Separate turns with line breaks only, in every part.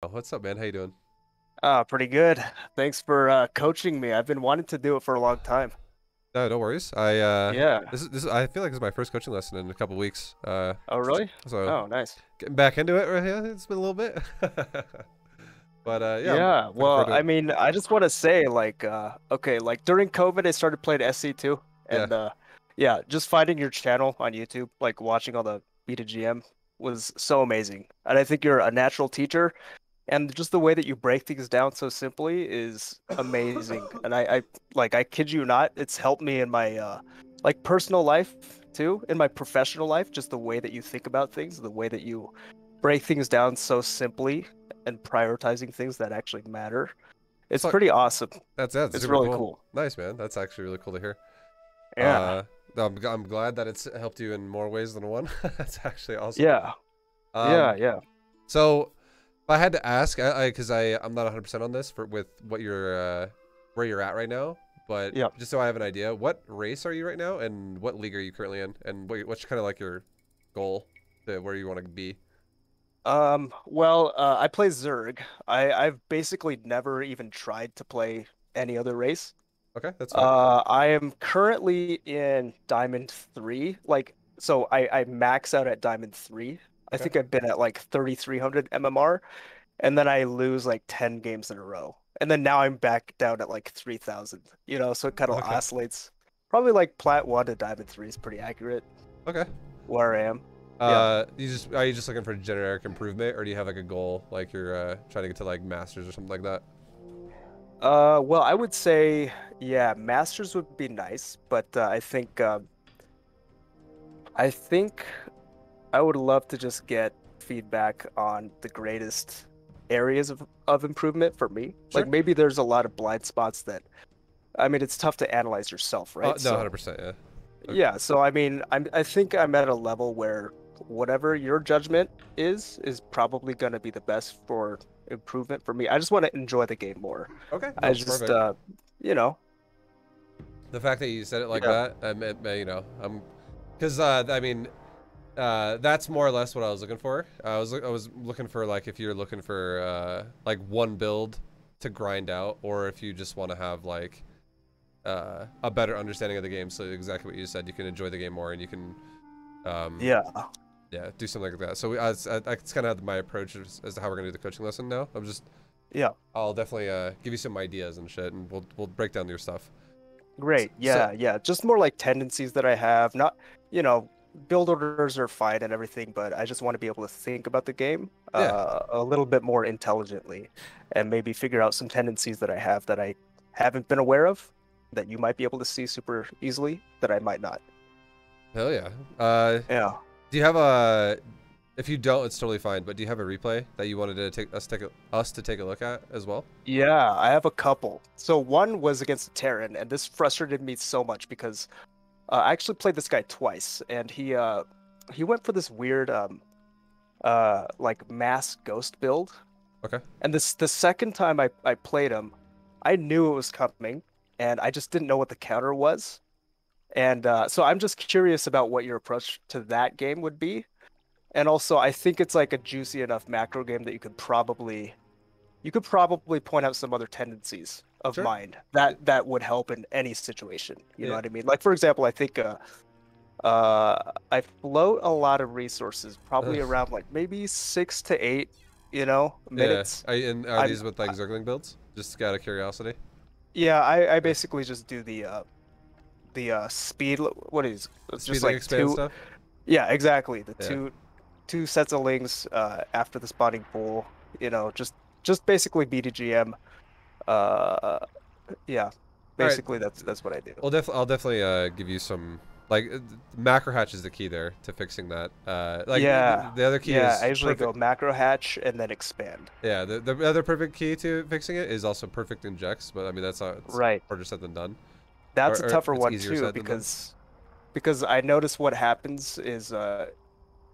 Oh, what's up, man? How you doing?
Pretty good. Thanks for coaching me. I've been wanting to do it for a long time.
No, no worries.
Yeah.
This is I feel like this is my first coaching lesson in a couple weeks.
Oh, really?
So
Oh, nice.
getting back into it. Right? Yeah, it's been a little bit. But yeah, I'm
Yeah.
looking forward
Well,
to
I
it.
mean, I just want to say, like, okay, like during COVID, I started playing SC2,
Yeah.
and yeah, just finding your channel on YouTube, like watching all the BTGM was so amazing. And I think you're a natural teacher, and just the way that you break things down so simply is amazing. And I kid you not, it's helped me in my like personal life too, in my professional life, just the way that you think about things, the way that you break things down so simply and prioritizing things that actually matter. It's
So
pretty awesome.
that's
It's
super
really
cool.
cool.
Nice, man. That's actually really cool to hear.
Yeah.
No, I'm glad that it's helped you in more ways than one. That's actually awesome.
Yeah. Yeah,
Um,
yeah.
so if I had to ask, because I'm not 100% on this for with what you're where you're at right now, but
Yeah.
just so I have an idea, what race are you right now, and what league are you currently in, and what's kind of like your goal to where you want to be?
Well, I play Zerg. I've basically never even tried to play any other race.
Okay, that's fine.
I am currently in Diamond 3. Like, so I max out at Diamond 3. I
Okay,
think I've been at like 3,300 MMR, and then I lose like 10 games in a row. And then now I'm back down at like 3,000, so it kind of
okay,
oscillates. Probably like Plat 1 to Diamond 3 is pretty accurate
okay.
where I am. Yeah.
Are you just looking for generic improvement, or do you have like a goal, like you're trying to get to like masters or something like that?
Well, I would say, yeah, Masters would be nice, but I think I would love to just get feedback on the greatest areas of improvement for me. Like
Sure.
maybe there's a lot of blind spots that, I mean, it's tough to analyze yourself, right?
No,
So
100%. Yeah. Okay.
yeah, so I mean, I think I'm at a level where whatever your judgment is probably going to be the best for improvement for me. I just want to enjoy the game more.
Okay.
I
No,
just
perfect.
you know,
The fact that you said it like
yeah.
that, I'm, because I mean, that's more or less what I was looking for. I was looking for like if you're looking for like one build to grind out, or if you just want to have like a better understanding of the game. So exactly what you said, you can enjoy the game more, and you can um,
Yeah.
yeah, do something like that. So that's kind of my approach as to how we're gonna do the coaching lesson now.
Yeah.
I'll definitely give you some ideas and shit, and we'll break down your stuff.
Great.
So
Yeah, yeah. Just more like tendencies that I have. Not, you know, build orders are fine and everything, but I just want to be able to think about the game
yeah,
a little bit more intelligently and maybe figure out some tendencies that I have that I haven't been aware of that you might be able to see super easily that I might not.
hell yeah. Uh,
Yeah.
do you have a? If you don't, it's totally fine. But do you have a replay that you wanted to us to take a look at as well?
Yeah, I have a couple. So one was against Terran, and this frustrated me so much because I actually played this guy twice, and he went for this weird like mass ghost build.
Okay.
And the second time I played him, I knew it was coming, and I just didn't know what the counter was. And so I'm just curious about what your approach to that game would be. And also, I think it's like a juicy enough macro game that you could probably point out some other tendencies of
Sure.
mind that would help in any situation. You know
Yeah.
what I mean? Like for example, I think I float a lot of resources, probably around like maybe 6 to 8,
Yeah.
minutes.
And are
I'm
these with like Zergling builds? Just out of curiosity.
Yeah, I
Yeah.
basically just do the speed. What is it's
Speed
just
like
like
expand
two.
stuff.
Yeah, exactly. The
Yeah.
two sets of lings after the spawning pool. Just basically BDGM. Uh, yeah,
All right.
basically that's what I do.
I'll definitely give you some like macro hatch is the key there to fixing that. Like
Yeah,
the other key
yeah. I
is
usually go
perfect.
macro hatch and then expand.
Yeah, the other perfect key to fixing it is also perfect injects, but I mean that's not it's
Right.
harder said than done,
That's a
or
tougher
it's
one
easier
too
said than done.
because I notice what happens is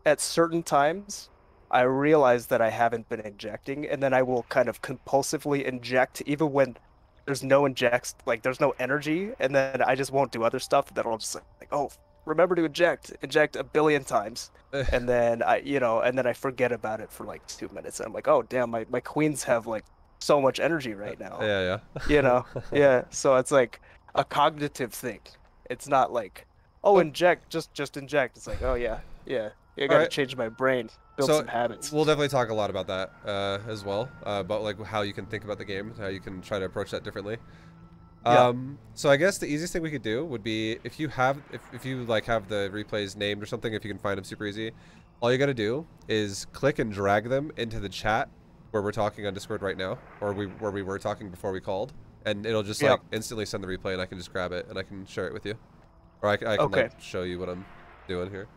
at certain times I realize that I haven't been injecting, and then I will kind of compulsively inject even when there's no injects, like there's no energy, and then I just won't do other stuff. That I'll just like, oh, remember to inject a billion times. And then I forget about it for like 2 minutes. And I'm like, oh damn, my queens have like so much energy right now.
Yeah,
You
yeah.
know? Yeah. So it's like a cognitive thing. It's not like, oh,
Oh,
inject, just inject. It's like, oh yeah, yeah. I
all
got to
right.
change my brain, build
So
some habits.
we'll definitely talk a lot about that as well, about like how you can think about the game, how you can try to approach that differently.
Yeah.
So I guess the easiest thing we could do would be if you have if you like have the replays named or something, if you can find them super easy, all you got to do is click and drag them into the chat where we're talking on Discord right now, or where we were talking before we called, and it'll just
Yeah.
like instantly send the replay, and I can just grab it and I can share it with you, or I can
Okay.
like show you what I'm doing here.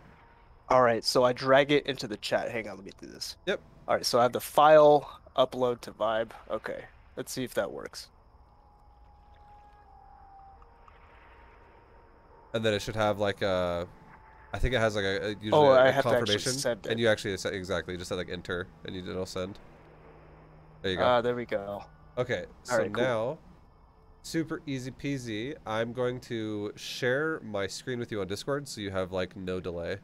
All right. So I drag it into the chat. Hang on, let me do this.
Yep.
All right. So I have the file upload to Vibe. Okay. Let's see if that works.
And then it should have like a, I think it has like a usually
Oh, I
a
have to actually
confirmation,
send
and
it.
you actually exactly just said like enter, and it'll send. There you go.
Ah, there we go.
Okay,
All
so
right, cool.
now, super easy peasy. I'm going to share my screen with you on Discord, so you have like no delay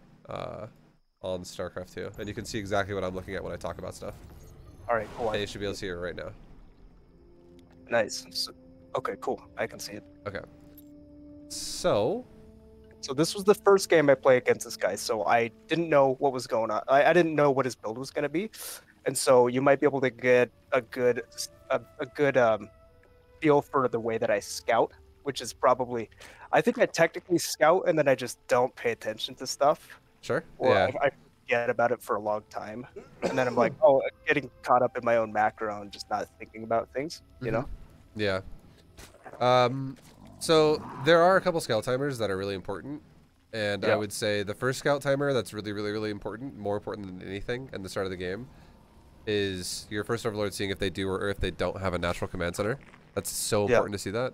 on StarCraft 2, and you can see exactly what I'm looking at when I talk about stuff.
All right, cool.
And you should be able to see it right now.
Nice. Okay, cool. I can see it.
Okay. So
This was the first game I played against this guy, so I didn't know what was going on. I didn't know what his build was going to be, and so you might be able to get a good feel for the way that I scout, which is probably, I think I technically scout and then I just don't pay attention to stuff,
sure.
or
Yeah.
I forget about it for a long time, and then I'm like, oh, getting caught up in my own macro and just not thinking about things, you know?
Yeah. So there are a couple scout timers that are really important, and I
Yeah.
would say the first scout timer that's really important, more important than anything in the start of the game, is your first overlord seeing if they do or if they don't have a natural command center. That's so
Yeah.
important to see that.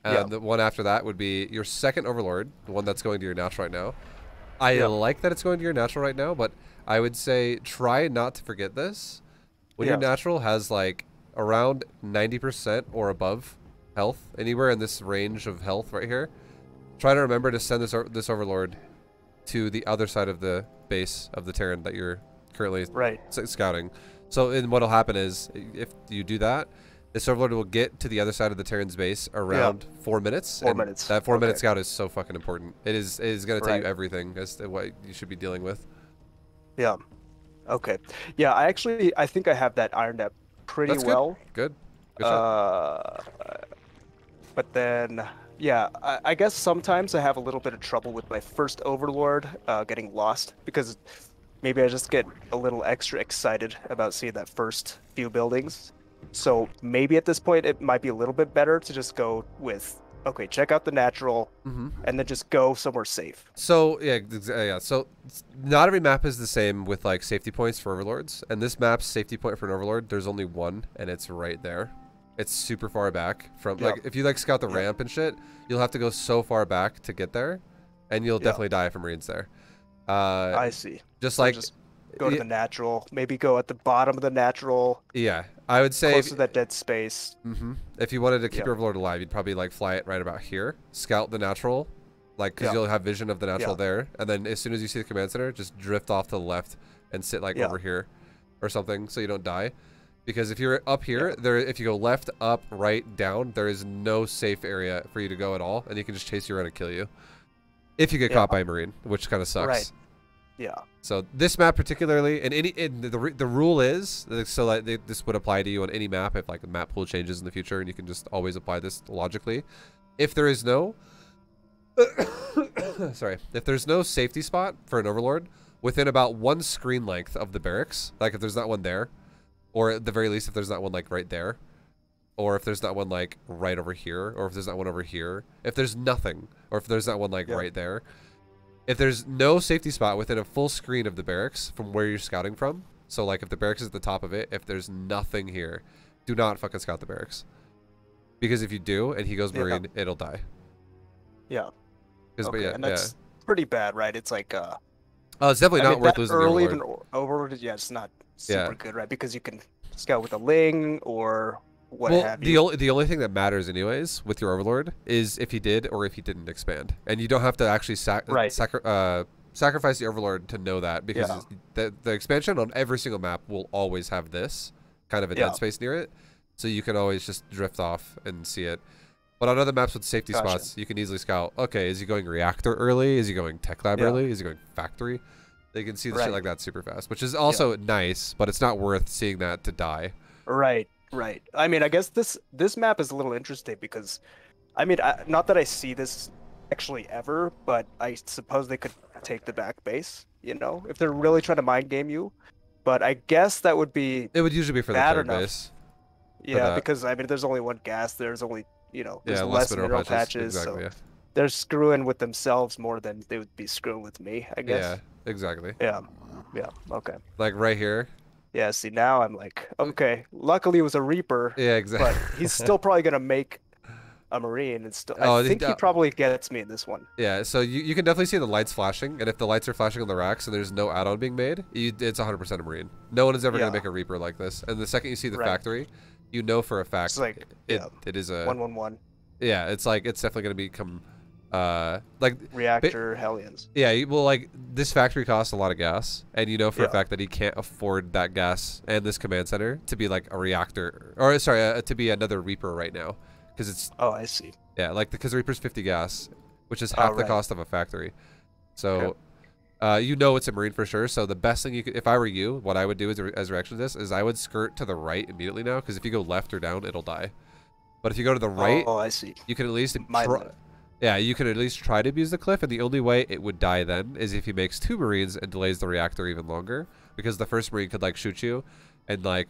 And
Yeah.
the one after that would be your second overlord, the one that's going to your natural right now. I
Yeah.
like that it's going to your natural right now, but I would say try not to forget this. When your
Yeah.
natural has like around 90% or above health, anywhere in this range of health right here, try to remember to send this overlord to the other side of the base of the Terran that you're currently
Right.
scouting. So what'll happen is if you do that, this overlord will get to the other side of the Terran's base around 4 minutes.
4 minutes.
That 4 minute
Okay.
scout is so fucking important. It is going to tell you
Right.
everything as to what you should be dealing with.
Yeah. Okay. Yeah, I think I have that ironed out pretty
That's
well.
good. Good shot.
But then, yeah, I guess sometimes I have a little bit of trouble with my first Overlord getting lost because maybe I just get a little extra excited about seeing that first few buildings. So maybe at this point it might be a little bit better to just go with, okay, check out the natural, and then just go somewhere safe.
So yeah. So not every map is the same with like safety points for overlords, and this map's safety point for an overlord, there's only one, and it's right there. It's super far back from like if you like scout the ramp and shit, you'll have to go so far back to get there, and you'll definitely die if a Marine's there.
I see.
Just
So
like
just go to the natural, maybe go at the bottom of the natural,
yeah, I would say
close to that dead space.
if you wanted to keep your overlord alive, you'd probably like fly it right about here, scout the natural, like because you'll have vision of the natural there, and then as soon as you see the command center, just drift off to the left and sit like over here or something so you don't die. Because if you're up here, if you go left, up, right, down, there is no safe area for you to go at all, and you can just chase you around and kill you. If you get caught by a Marine, which kind of sucks.
Right. Yeah.
So this map particularly, and the rule is so like this would apply to you on any map if like the map pool changes in the future, and you can just always apply this logically. If there is no, sorry, if there's no safety spot for an overlord within about one screen length of the barracks, like if there's not one there, or at the very least if there's not one like right there, or if there's not one like right over here, or if there's not one over here, if there's nothing, or if there's not one like right there. If there's no safety spot within a full screen of the barracks from where you're scouting from, so like if the barracks is at the top of it, if there's nothing here, do not fucking scout the barracks. Because if you do and he goes Marine, it'll die.
Yeah.
Okay,
and that's pretty bad, right? It's like
oh, it's definitely not worth losing
early
the
even overlord. Yeah, it's not super good, right? Because you can scout with a Ling or what
Well,
have
the
you.
only thing that matters anyways with your Overlord is if he did or if he didn't expand, and you don't have to actually
Right.
sacrifice the Overlord to know that, because
Yeah.
the expansion on every single map will always have this kind of a
Yeah.
dead space near it, so you can always just drift off and see it. But on other maps with safety
Gotcha.
spots, you can easily scout. Okay, is he going reactor early? Is he going tech lab
Yeah.
early? Is he going factory? They can see the shit
Right.
like that super fast, which is also nice, but it's not worth seeing that to die.
Right. Right. I mean, I guess this map is a little interesting because, I mean, not that I see this actually ever, but I suppose they could take the back base, you know, if they're really trying to mind game you. But I guess that would be
It would usually be for the
bad
third
enough.
base.
Yeah,
that.
because I mean, there's only one gas. There's only, there's
Yeah,
less
less
mineral patches,
Exactly.
so
Yeah.
they're screwing with themselves more than they would be screwing with me, I guess.
Yeah. Exactly.
Yeah. Yeah. Okay.
Like right here.
Yeah. See, now I'm like, okay. Luckily, it was a Reaper,
Yeah. Exactly.
but he's still probably gonna make a Marine, and still,
Oh,
I think he probably gets me in this one.
Yeah. So you can definitely see the lights flashing, and if the lights are flashing on the racks and there's no add-on being made, it's 100% a Marine. No one is ever gonna
Yeah.
make a Reaper like this. And the second you see the
Right.
factory, you know for a fact
It's like, yeah,
it is a
111
yeah. It's like it's definitely gonna become like
reactor Hellions.
yeah. Well, like this factory costs a lot of gas, and you know for a
Yeah.
fact that he can't afford that gas and this command center to be like a reactor, or sorry, to be another Reaper right now, because it's
Oh, I see.
yeah, like because the Reaper's 50 gas, which is half the
right.
cost of a factory. So,
Okay.
you know it's a Marine for sure. So the best thing you could, if I were you, what I would do as a reaction to this is I would skirt to the right immediately now, because if you go left or down, it'll die. But if you go to the right,
Oh, I see.
you can at least
Mindless.
yeah, you can at least try to abuse the cliff, and the only way it would die then is if he makes 2 Marines and delays the reactor even longer, because the first Marine could like shoot you and like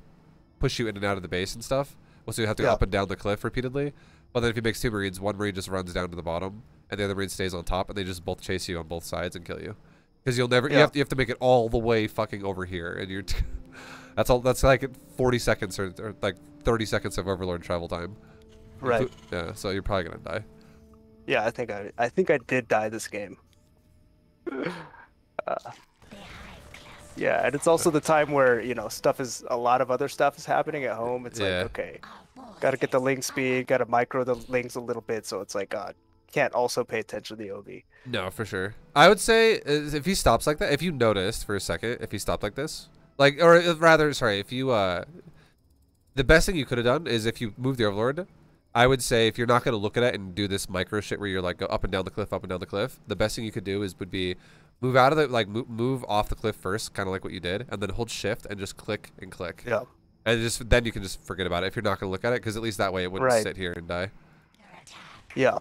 push you in and out of the base and stuff. Well, so you have to go
Yeah.
up and down the cliff repeatedly. But then if he makes 2 Marines, 1 Marine just runs down to the bottom, and the other Marine stays on top, and they just both chase you on both sides and kill you. Because you'll never,
Yeah.
you have to make it all the way fucking over here, and you're, that's all. That's like 40 seconds or like 30 seconds of Overlord travel time.
Right.
Yeah. So you're probably gonna die.
Yeah, I think I did die this game. Yeah, and it's also the time where, a lot of other stuff is happening at home. It's
Yeah.
like, okay, gotta get the link speed, gotta micro the links a little bit, so it's like, can't also pay attention to the OV.
No, for sure. I would say if he stops like that, if you noticed for a second, if he stopped like this, like, or rather, sorry, if you, the best thing you could have done is if you moved the Overlord, I would say if you're not going to look at it and do this micro shit where you're like go up and down the cliff, up and down the cliff, the best thing you could do would be move out of the, like move off the cliff first, kind of like what you did, and then hold shift and just click and click.
Yeah.
And then you can just forget about it if you're not going to look at it, because at least that way it wouldn't
Right.
sit here and die.
Yeah.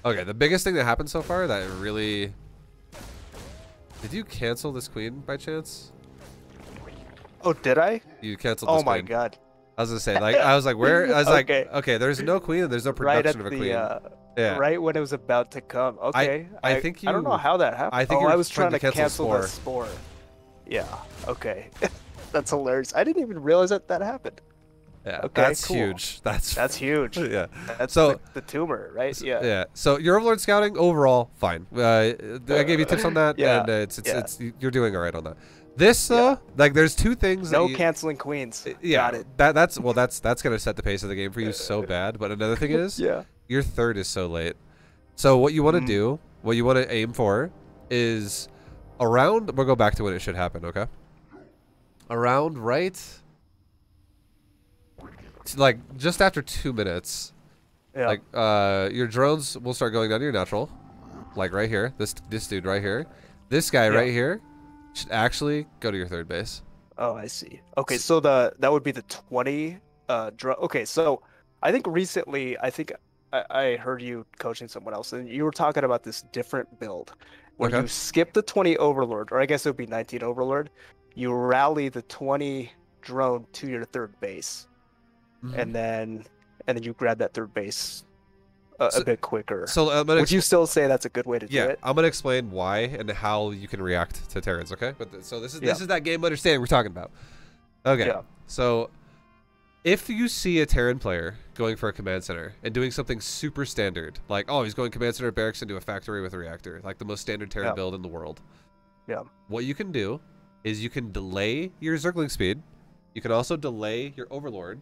Okay, the biggest thing that happened so far that really... Did you cancel this queen by chance?
Oh, did I?
You canceled
Oh
this
my
queen.
god.
I was gonna say, like, I was like, where? I was
Okay.
like, okay, there's no queen and there's no
Right
production
at
of a
the
queen. Yeah.
right when it was about to come. Okay.
I think
I don't know
you-
how that happened.
I think
oh,
you were
I was
trying
trying
to
to
cancel
cancel the spore. Yeah. Okay. That's hilarious. I didn't even realize that happened.
Yeah,
Okay,
that's
cool.
huge. That's
huge.
yeah.
That's
So-
the tumor, right? Yeah.
Yeah. So your Overlord scouting overall fine. I gave you tips on that,
Yeah,
and it's
yeah.
you're doing all right on that. This
Yeah.
like there's 2 things.
No
that
canceling queens.
Yeah,
Got it.
that's gonna set the pace of the game for you so bad. But another thing is,
Yeah.
your third is so late. So what you want to
Mm.
do, what you want to aim for, is around. We'll go back to when it should happen. Okay. Around right. Like just after 2 minutes,
Yeah.
like your drones will start going down to your natural, like right here. This dude right here, this guy
Yeah.
right here, should actually go to your third base.
Oh, I see. Okay, so that would be the 20 okay, so I think recently I heard you coaching someone else and you were talking about this different build where
Okay.
you skip the 20 overlord, or I guess it would be 19 overlord. You rally the 20 drone to your third base.
Mhm.
And then you grab that third base
So-
a bit quicker.
So I'm gonna
Would you still say that's a good way to do
yeah,
it?
I'm gonna explain why and how you can react to Terrans. Okay, but so this
Yeah.
is that game understanding we're talking about. Okay,
Yeah.
so if you see a Terran player going for a command center and doing something super standard, like oh he's going command center barracks into a factory with a reactor, like the most standard Terran
Yeah.
build in the world.
Yeah.
What you can do is you can delay your Zergling speed. You can also delay your Overlord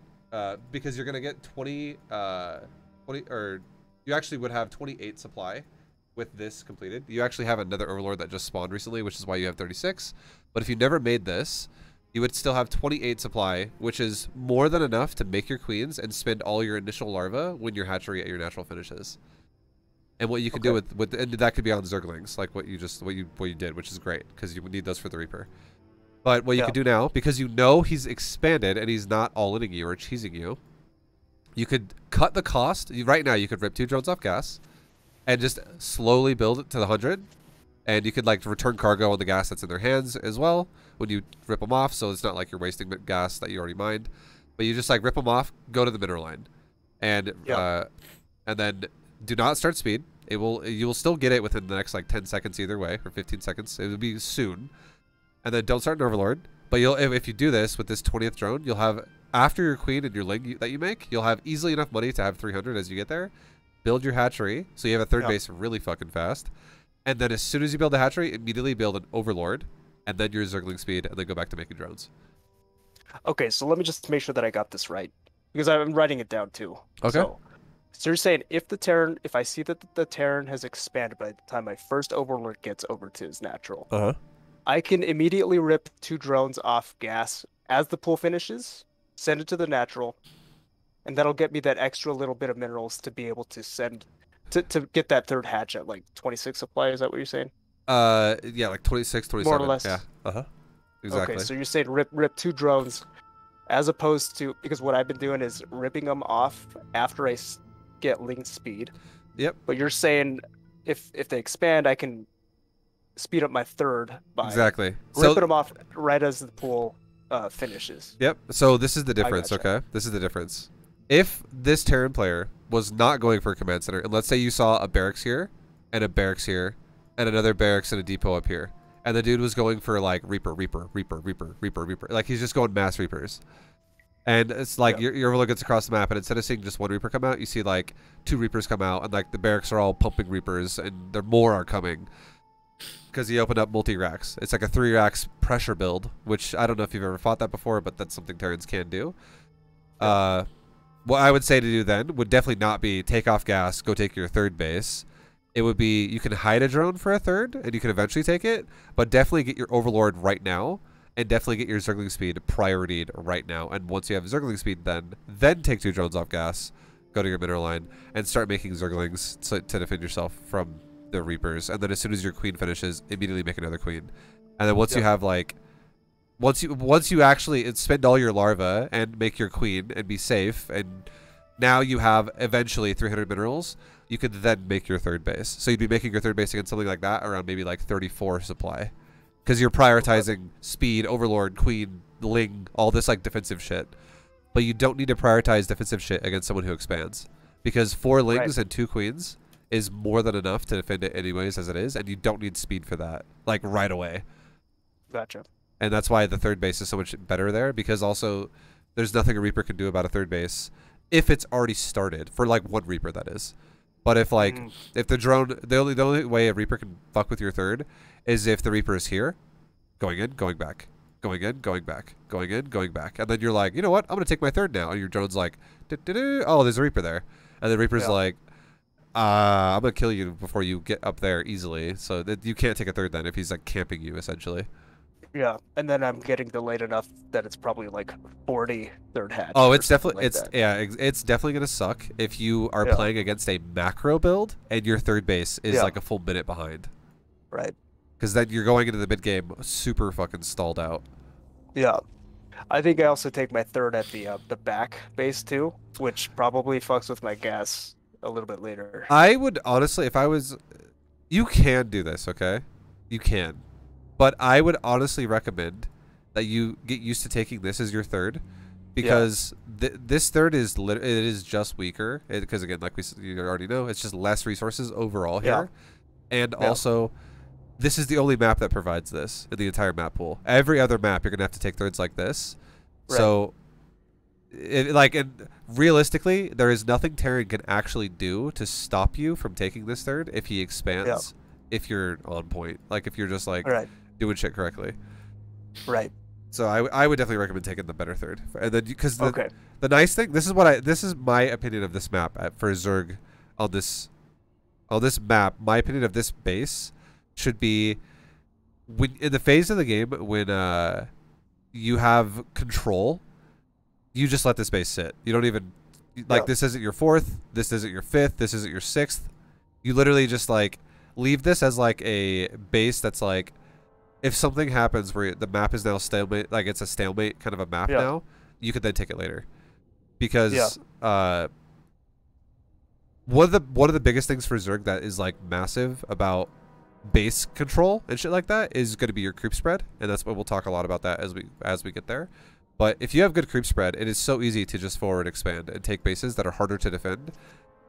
because you're going to get 20, or you actually would have 28 supply with this completed. You actually have another Overlord that just spawned recently, which is why you have 36. But if you never made this, you would still have 28 supply, which is more than enough to make your queens and spend all your initial larvae when your hatchery at your natural finishes. And what you can do with and that could be on Zerglings, like what you did, which is great because you would need those for the Reaper. But what you could do now, because you know he's expanded and he's not all-inning you or cheesing you, you could cut the cost. Right now, you could rip 2 drones off gas and just slowly build it to the 100. And you could like return cargo on the gas that's in their hands as well when you rip them off. So it's not like you're wasting gas that you already mined. But you just like rip them off, go to the mineral line. And then do not start speed. You will still get it within the next like 10 seconds either way, or 15 seconds. It will be soon. And then don't start an Overlord. But if you do this with this 20th drone, you'll have, after your queen and your ling that you make, you'll have easily enough money to have 300 as you get there. Build your hatchery, so you have a third base really fucking fast. And then as soon as you build a hatchery, immediately build an Overlord, and then your Zergling speed, and then go back to making drones.
Okay, so let me just make sure that I got this right, because I'm writing it down too.
Okay.
So you're saying if I see that the Terran has expanded by the time my first Overlord gets over to his natural, I can immediately rip 2 drones off gas as the pool finishes, send it to the natural, and that'll get me that extra little bit of minerals to be able to send to get that third hatch at like 26 supply. Is that what you're saying?
Yeah, like 26, 27.
More or less.
Yeah. Exactly.
Okay, so you're saying rip 2 drones, as opposed to, because what I've been doing is ripping them off after I get linked speed.
Yep.
But you're saying if they expand, I can speed up my third by ripping them off right as the pool finishes.
Yep. So this is the difference. Okay. This is the difference. If this Terran player was not going for a command center, and let's say you saw a barracks here, and a barracks here, and another barracks and a depot up here, and the dude was going for like Reaper, like he's just going mass Reapers, and it's like your Overlord gets across the map, and instead of seeing just 1 Reaper come out, you see like 2 Reapers come out, and like the barracks are all pumping Reapers, and there more are coming. Because he opened up multi-racks. It's like a 3 racks pressure build, which I don't know if you've ever fought that before, but that's something Terrans can do. What I would say to do then would definitely not be take off gas, go take your third base. It would be you can hide a drone for a third, and you can eventually take it, but definitely get your Overlord right now, and definitely get your Zergling speed prioritied right now. And once you have Zergling speed, then take 2 drones off gas, go to your mineral line, and start making Zerglings to defend yourself from the Reapers. And then as soon as your queen finishes, immediately make another queen. And then once you have like once you actually spend all your larvae and make your queen and be safe, and now you have eventually 300 minerals, you could then make your third base. So you'd be making your third base against something like that around maybe like 34 supply, because you're prioritizing speed, Overlord, queen, ling, all this like defensive shit. But you don't need to prioritize defensive shit against someone who expands, because 4 lings and 2 queens is more than enough to defend it anyways as it is, and you don't need speed for that, like right away.
Gotcha.
And that's why the third base is so much better there, because also there's nothing a Reaper can do about a third base if it's already started, for like 1 Reaper that is. But if like if the drone, the only way a Reaper can fuck with your third is if the Reaper is here, going in, going back, going in, going back, going in, going back, and then you're like, you know what, I'm gonna take my third now, and your drone's like, oh, there's a Reaper there, and the Reaper's like, I'm gonna kill you before you get up there easily, so that you can't take a third then if he's like camping you essentially.
Yeah, and then I'm getting delayed enough that it's probably like 40 third hatch.
Oh, it's definitely it's definitely gonna suck if you are playing against a macro build and your third base is like a full minute behind.
Right.
Because then you're going into the mid game super fucking stalled out.
Yeah. I think I also take my third at the back base too, which probably fucks with my gas a little bit later.
I would honestly, if I was, you can do this, okay? You can. But I would honestly recommend that you get used to taking this as your third, because this third is it is just weaker, because again, like you already know, it's just less resources overall here, and also this is the only map that provides this in the entire map pool. Every other map you're gonna have to take thirds like this, so and realistically, there is nothing Terran can actually do to stop you from taking this third if he expands. If you're on point, like if you're just like doing shit correctly.
Right.
So I would definitely recommend taking the better third, and then because
Okay.
the nice thing, this is my opinion of this map for Zerg on this map. My opinion of this base should be when in the phase of the game when you have control, you just let this base sit. You don't even like this isn't your fourth, this isn't your fifth, this isn't your sixth. You literally just like leave this as like a base that's like if something happens where the map is now stalemate, like it's a stalemate kind of a map now, you could then take it later. Because one of the biggest things for Zerg that is like massive about base control and shit like that is going to be your creep spread, and that's what we'll talk a lot about that as we get there. But if you have good creep spread, it is so easy to just forward expand and take bases that are harder to defend.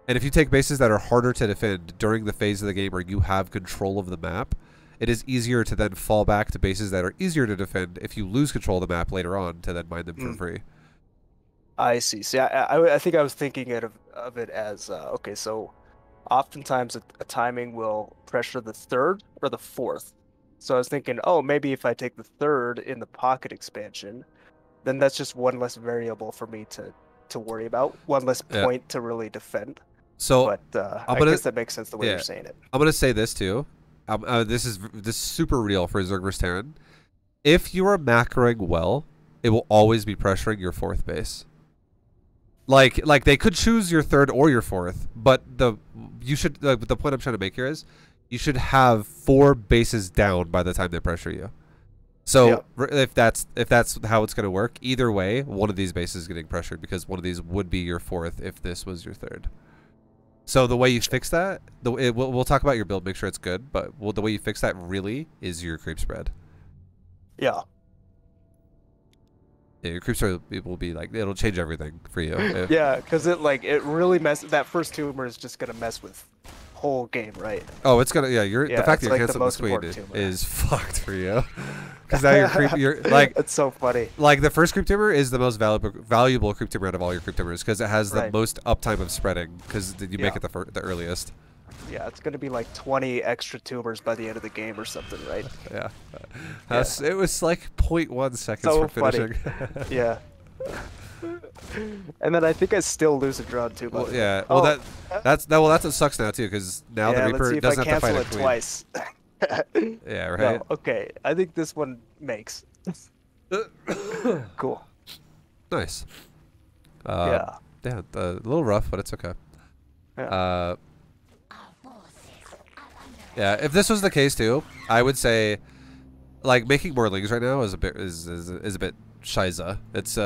And if you take bases that are harder to defend during the phase of the game where you have control of the map, it is easier to then fall back to bases that are easier to defend if you lose control of the map later on to then mine them for free.
I see. See, I think I was thinking of it as okay. So, oftentimes a timing will pressure the third or the fourth. So I was thinking, oh, maybe if I take the third in the pocket expansion, then that's just one less variable for me to worry about, one less point to really defend.
So,
but I guess that makes sense the way you're saying it.
I'm gonna say this too. This is super real for Zerg vs Terran. If you are macroing well, it will always be pressuring your fourth base. Like they could choose your third or your fourth, but the point I'm trying to make here is you should have 4 bases down by the time they pressure you. So if that's how it's going to work, either way, one of these bases is getting pressured because one of these would be your fourth if this was your third. So the way you fix that, we'll talk about your build, make sure it's good, but the way you fix that really is your creep spread.
Yeah.
Yeah, your creep spread will be like, it'll change everything for you.
Yeah, because it really that first tumor is just gonna mess with whole game, right?
Oh, it's gonna the fact that you're canceling this queen is fucked for you. Because now you're like
it's so funny.
Like the first creep tumor is the most valuable creep tumor out of all your creep tumors because it has the most uptime of spreading because you make it the earliest.
Yeah, it's gonna be like 20 extra tumors by the end of the game or something, right?
Yeah. It was like 0.1 seconds for finishing.
Yeah. And then I think I still lose a draw too.
Well, yeah. Well, that's what sucks now too because now the Reaper doesn't have to fight a queen.
Twice.
Yeah. Right.
No, okay. I think this one makes. Cool.
Nice.
Yeah.
Yeah. A little rough, but it's okay.
Yeah.
Yeah, if this was the case too, I would say, like making more lings right now is a bit shiza. It's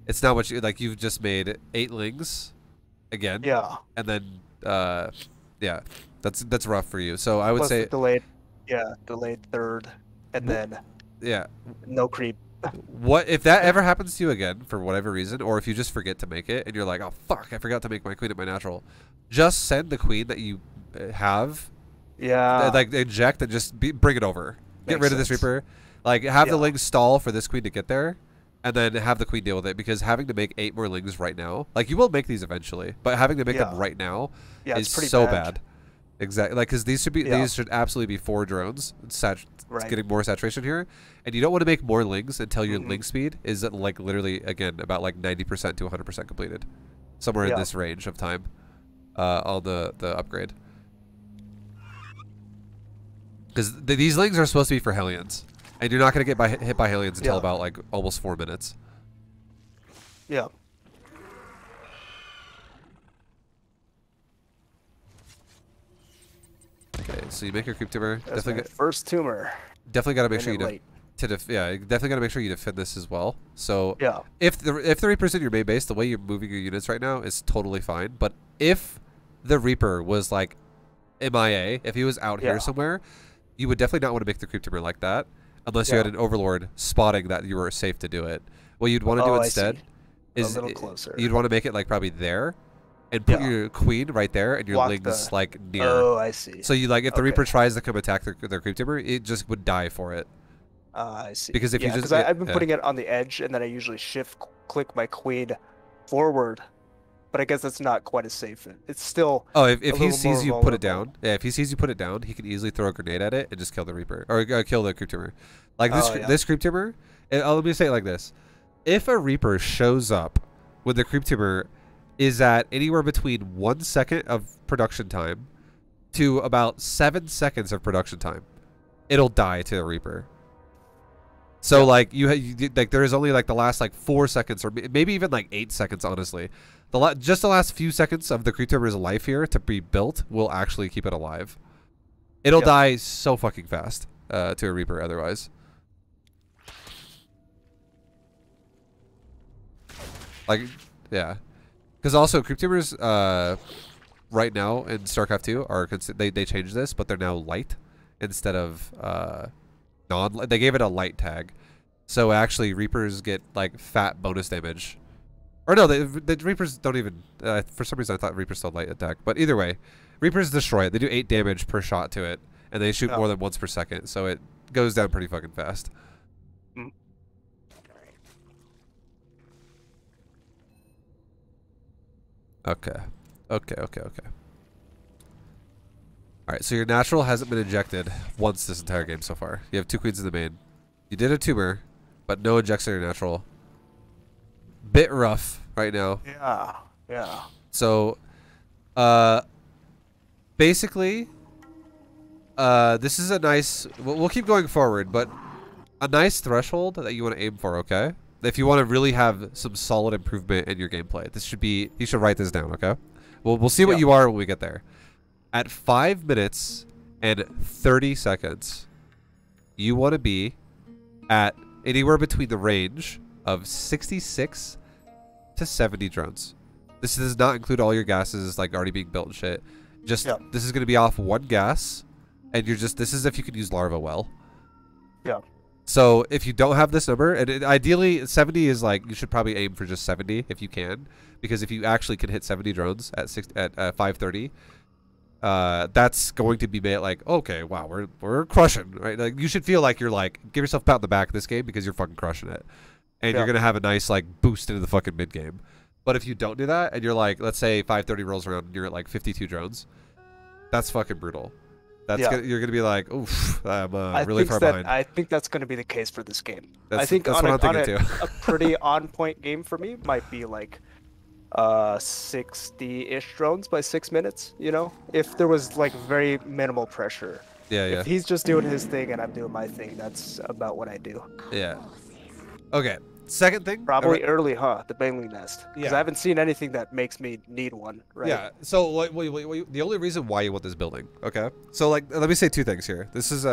it's not what you've just made 8 lings, again.
Yeah.
And then yeah, that's rough for you. So I would say
delayed third, and then no creep.
What if that ever happens to you again for whatever reason, or if you just forget to make it and you're like, oh fuck, I forgot to make my queen at my natural, just send the queen that you have.
Yeah.
Like eject and just bring it over. Get rid of this Reaper. Like have the lings stall for this queen to get there, and then have the queen deal with it. Because having to make 8 more lings right now, like you will make these eventually, but having to make them right now is so bad. Exactly. Like because these should absolutely be 4 drones. It's getting more saturation here, and you don't want to make more lings until your ling speed is like literally again about like 90% to 100% completed, somewhere in this range of time, on the upgrade. Because these lings are supposed to be for Hellions, and you're not going to get hit by Hellions until about like almost 4 minutes.
Yeah.
Okay, so you make your creep tumor.
That's my first tumor.
Definitely got to make sure you definitely got to make sure you defend this as well. So if the Reaper's in your main base, the way you're moving your units right now is totally fine. But if the Reaper was like MIA, if he was out here somewhere, you would definitely not want to make the creep tumor like that unless you had an overlord spotting that you were safe to do it. What you'd want to do instead is you'd want to make it like probably there and put your queen right there and your lings like near.
Oh, I see.
So you like if the Reaper tries to come attack their creep tumor, it just would die for it.
I see.
Because if you just
I've been putting it on the edge and then I usually shift click my queen forward but I guess that's not quite as safe. It's still
Oh,
a
if he
little more
sees you put it
vulnerable.
down, yeah, if he sees you put it down, he can easily throw a grenade at it and just kill the Reaper or kill the creep tumor. Like
Oh yeah.
this creep tumor. Let me say it like this: if a Reaper shows up when the creep tumor is at anywhere between 1 second of production time to about 7 seconds of production time, it'll die to a Reaper. So like like there is only like the last like 4 seconds or maybe even like 8 seconds, honestly. Just the last few seconds of the creep tumor's life here to be built will actually keep it alive. It'll die so fucking fast to a Reaper otherwise. Like, yeah. Because also creep tumors right now in StarCraft 2 are they changed this, but they're now light instead of non. They gave it a light tag, so actually Reapers get like fat bonus damage. Or no, the Reapers don't even. For some reason, I thought Reapers still light attack, but either way, Reapers destroy it. They do 8 damage per shot to it, and they shoot more than once per second, so it goes down pretty fucking fast.
Mm.
Okay. Alright, so your natural hasn't been injected once this entire game so far. You have 2 queens in the main. You did a tumor, but no injection in your natural. Bit rough right now.
Yeah.
So, basically, this is a nice... We'll keep going forward, but a nice threshold that you want to aim for, okay? If you want to really have some solid improvement in your gameplay, this should be... You should write this down, okay? We'll see what you are when we get there. At 5 minutes and 30 seconds, you want to be at anywhere between the range of 66 to 70 drones. This does not include all your gases like already being built and shit. Just this is going to be off 1 gas, and you're just... This is if you can use larva well.
Yeah.
So if you don't have this number, and ideally 70 is like, you should probably aim for just 70 if you can, because if you actually can hit 70 drones at 5:30, that's going to be made like, okay, wow, we're crushing, right? Like you should feel like you're like, give yourself a pat on the back this game because you're fucking crushing it, and you're gonna have a nice like boost into the fucking mid game. But if you don't do that and you're like, let's say 5:30 rolls around and you're at like 52 drones, that's fucking brutal. That's you're gonna be like, oof, I'm really far behind.
I think that's gonna be the case for this game.
That's,
I think
that's
on,
what I'm thinking too.
a pretty on-point game for me might be like 60-ish drones by 6 minutes. You know, if there was like very minimal pressure.
Yeah.
If he's just doing his thing and I'm doing my thing, that's about what I do.
Yeah. Okay. Second thing,
probably early, huh? The Bangling Nest. Because I haven't seen anything that makes me need one, right?
Yeah. So the only reason why you want this building, okay? So like, let me say 2 things here. This is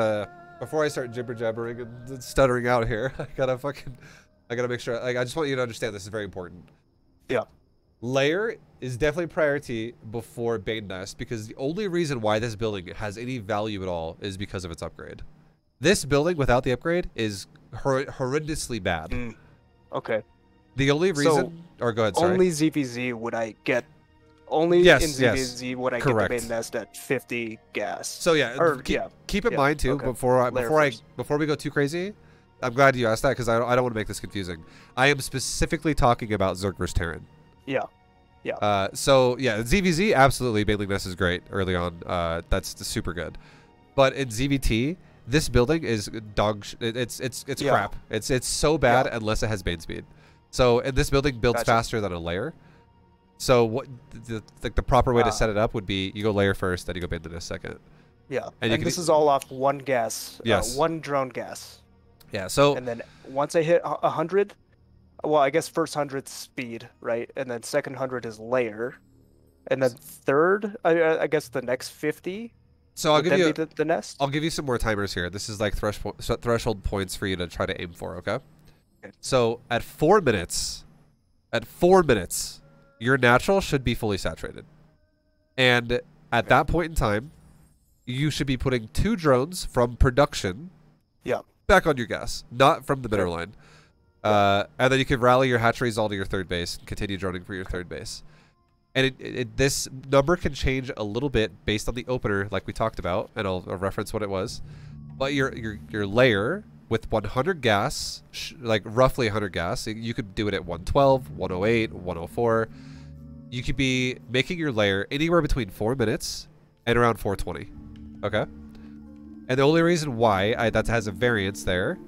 before I start jibber jabbering and stuttering out here, I gotta make sure. Like, I just want you to understand this is very important.
Yeah.
Layer is definitely priority before Bane Nest, because the only reason why this building has any value at all is because of its upgrade. This building without the upgrade is horrendously bad.
Mm. Okay.
The only reason, or go ahead, sorry.
Only ZvZ would I get. Only in ZvZ would I get the main nest at 50 gas.
So yeah, keep in mind too, before we go too crazy. I'm glad you asked that because I don't want to make this confusing. I am specifically talking about Zerg vs Terran.
Yeah.
So yeah, ZvZ absolutely. Bailing Nest is great early on. That's super good. But in ZvT, this building is dog. It's crap. It's so bad unless it has Bane speed. So and this building builds faster than a layer. So what the proper way to set it up would be you go layer first, then you go Bane the Nest second.
Yeah, and this is all off 1 gas.
Yes.
1 drone gas.
Yeah. So
and then once I hit 100, well, I guess first 100 speed, right? And then second 100 is layer, and then third, I guess the next 50.
So I'll give you
the nest.
I'll give you some more timers here. This is like threshold points for you to try to aim for. Okay. So at 4 minutes, your natural should be fully saturated, and at that point in time, you should be putting 2 drones from production. Back on your gas, not from the middle line. And then you can rally your hatcheries all to your third base and continue droning for your third base. And this number can change a little bit based on the opener, like we talked about, and I'll reference what it was. But your layer with 100 gas, like roughly 100 gas, you could do it at 112, 108, 104. you could be making your layer anywhere between 4 minutes and around 420. Okay? And the only reason why that has a variance there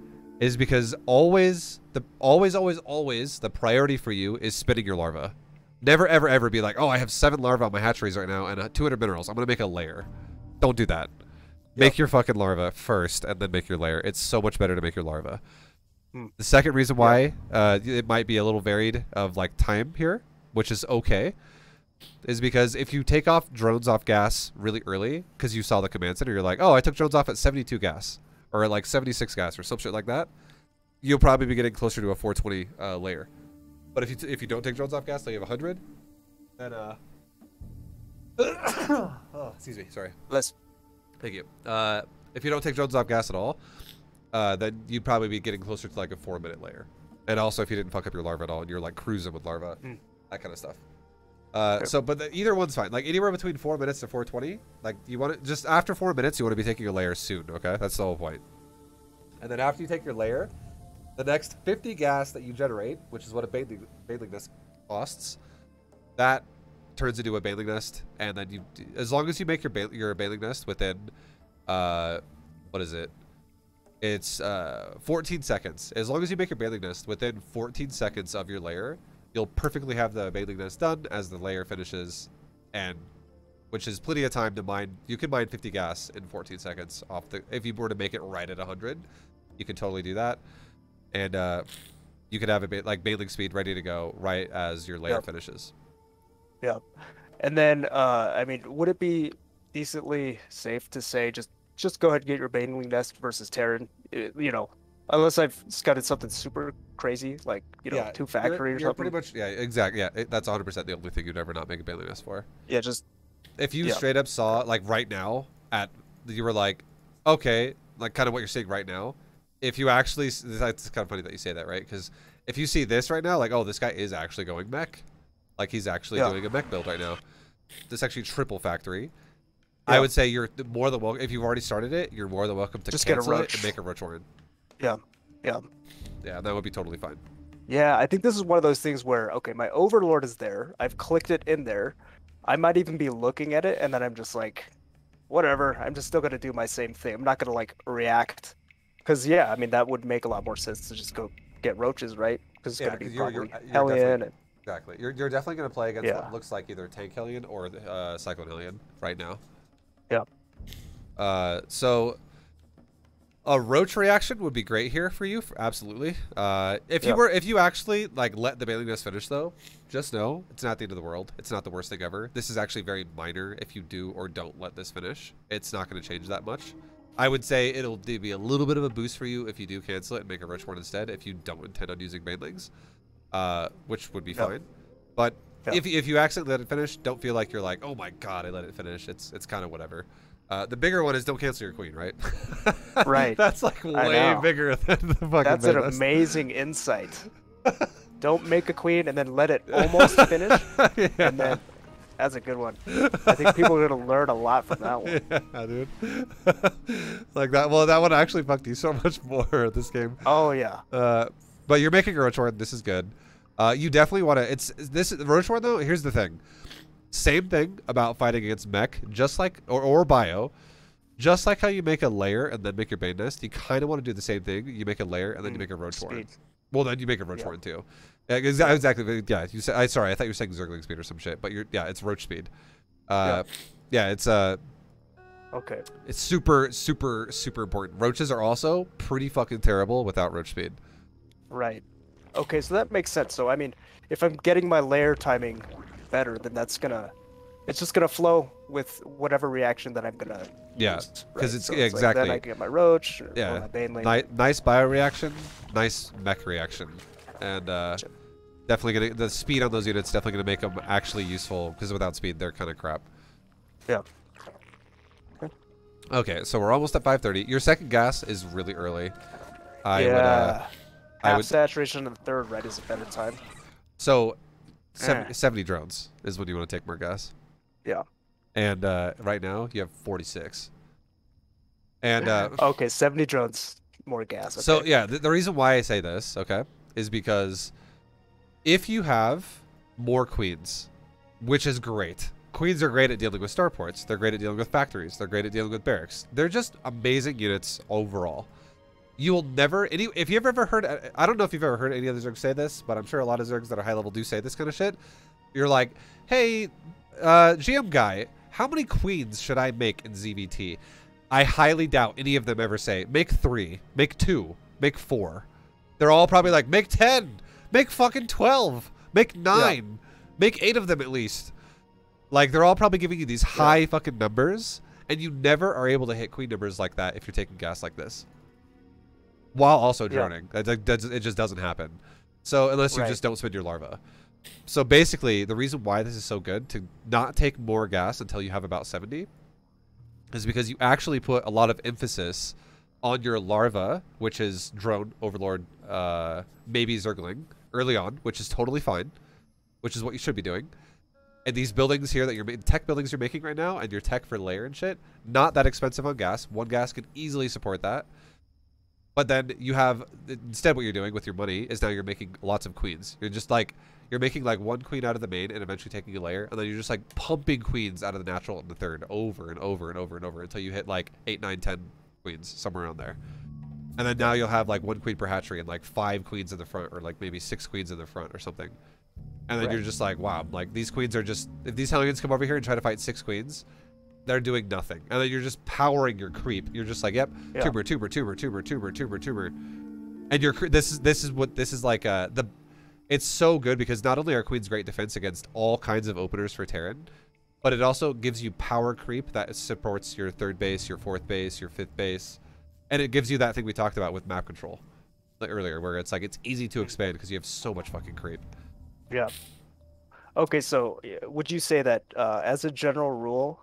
is because always the priority for you is spinning your larva. Never, ever, ever be like, oh, I have 7 larvae on my hatcheries right now and 200 minerals. I'm going to make a layer. Don't do that. Make your fucking larva first and then make your layer. It's so much better to make your larva. The second reason why it might be a little varied of like time here, which is okay, is because if you take off drones off gas really early because you saw the command center, you're like, oh, I took drones off at 72 gas or like 76 gas or some shit like that, you'll probably be getting closer to a 420 layer. But if you don't take drones off gas till you have 100, then oh, excuse me, sorry. Thank you. If you don't take drones off gas at all, then you'd probably be getting closer to like a 4-minute layer. And also if you didn't fuck up your larva at all and you're like cruising with larva, that kind of stuff. But either one's fine. Like anywhere between 4 minutes to 420, like you want to just after 4 minutes, you want to be taking your layer soon. Okay, that's the whole point. And then after you take your layer, the next 50 gas that you generate, which is what a baling nest costs, that turns into a baling nest. And then you, as long as you make your baling nest within, what is it? It's 14 seconds. As long as you make your baling nest within 14 seconds of your layer, you'll perfectly have the baling nest done as the layer finishes, and which is plenty of time to mine. You can mine 50 gas in 14 seconds off the. If you were to make it right at 100, you can totally do that, and you could have a like baling speed ready to go right as your layer finishes.
Yeah, and then I mean, would it be decently safe to say just go ahead and get your baling nest versus Terran? You know, unless I've scouted something super crazy, like, you know, 2 factory or something.
Pretty much, yeah, exactly. Yeah, that's 100% the only thing you'd ever not make a baling nest for. Yeah,
just...
If you straight up saw, like, right now, you were like, okay, like, kind of what you're seeing right now. If you actually... It's kind of funny that you say that, right? Because if you see this right now, like, oh, this guy is actually going mech. Like, he's actually doing a mech build right now. This actually triple factory. I would say you're more than welcome. If you've already started it, you're more than welcome to just cancel it and make a roach warren.
Yeah,
that would be totally fine.
Yeah, I think this is one of those things where, okay, my overlord is there. I've clicked it in there. I might even be looking at it, and then I'm just like, whatever. I'm just still going to do my same thing. I'm not going to, like, react. Because, yeah, I mean, that would make a lot more sense to just go get roaches, right? Because it's going to be probably Hellion.
Exactly. You're definitely going to play against what looks like either Tank Hellion or Cyclone Hellion right now.
Yeah.
So a roach reaction would be great here for you, absolutely. If you actually like let the baling nest finish though, just know it's not the end of the world. It's not the worst thing ever. This is actually very minor if you do or don't let this finish. It's not going to change that much. I would say it'll be a little bit of a boost for you if you do cancel it and make a roach warren instead. If you don't intend on using banelings, which would be fine. But if you accidentally let it finish, don't feel like you're like, oh my god, I let it finish. It's kind of whatever. The bigger one is don't cancel your queen, right?
Right.
That's like way bigger than the fucking
That's an amazing insight. Don't make a queen and then let it almost finish. And then that's a good one. I think people are gonna learn a lot from that one.
Yeah, dude. Like that. Well, that one actually fucked you so much more this game.
Oh yeah.
But you're making a roach warren. This is good. You definitely want to. This roach warren though. Here's the thing. Same thing about fighting against mech, just like or bio, just like how you make a layer and then make your bane nest. You kind of want to do the same thing. You make a layer and then you make a roach warren. Well, then you make a roach warren too. Exactly. Yeah. You said. Sorry, I thought you were saying zergling speed or some shit. But it's roach speed. It's
okay.
It's super important. Roaches are also pretty fucking terrible without roach speed.
Right. Okay, so that makes sense. So I mean, if I'm getting my layer timing better, then it's just gonna flow with whatever reaction that I'm gonna use,
because it's
so
exactly.
Like, then I can get my roach. Or my baneling.
Nice bio reaction, nice mech reaction, and definitely the speed on those units definitely gonna make them actually useful. Because without speed, they're kind of crap.
Yeah.
Okay, so we're almost at 5:30. Your second gas is really early.
Half saturation in the third, right, is a better time.
So 70 drones is when you want to take more gas.
Yeah.
And right now you have 46. And
okay, 70 drones, more gas. Okay.
So yeah, the reason why I say this, okay, is because if you have more queens, which is great. Queens are great at dealing with starports. They're great at dealing with factories. They're great at dealing with barracks. They're just amazing units overall. You will never, if you've ever heard, I don't know if you've ever heard any other Zergs say this, but I'm sure a lot of Zergs that are high level do say this kind of shit. You're like, hey, GM guy, how many queens should I make in ZvT? I highly doubt any of them ever say, make 3, make 2, make 4. They're all probably like, make 10, make fucking 12, make 9, make 8 of them at least. Like, they're all probably giving you these high fucking numbers, and you never are able to hit queen numbers like that if you're taking gas like this. While also droning. It just doesn't happen. So, unless you just don't spend your larva. So, basically, the reason why this is so good to not take more gas until you have about 70 is because you actually put a lot of emphasis on your larva, which is drone, overlord, maybe zergling, early on, which is totally fine, which is what you should be doing. And these buildings here that you're making, tech buildings you're making right now, and your tech for layer and shit, not that expensive on gas. 1 gas could easily support that. But then you have, instead what you're doing with your money is now you're making lots of queens. You're just like, you're making like 1 queen out of the main and eventually taking a layer. And then you're just like pumping queens out of the natural and the third over and over and over and over until you hit like 8, 9, 10 queens, somewhere around there. And then now you'll have like 1 queen per hatchery and like 5 queens in the front, or like maybe 6 queens in the front or something. And then you're just like, wow, like these queens are just, if these Hellions come over here and try to fight 6 queens, they're doing nothing. And then you're just powering your creep. You're just like, yep, tuber, tuber, tuber, tuber, tuber, tuber, tuber. And your this is like it's so good because not only are queens great defense against all kinds of openers for Terran, but it also gives you power creep that supports your 3rd base, your 4th base, your 5th base. And it gives you that thing we talked about with map control like earlier, where it's like it's easy to expand because you have so much fucking creep.
Yeah. Okay, so would you say that as a general rule,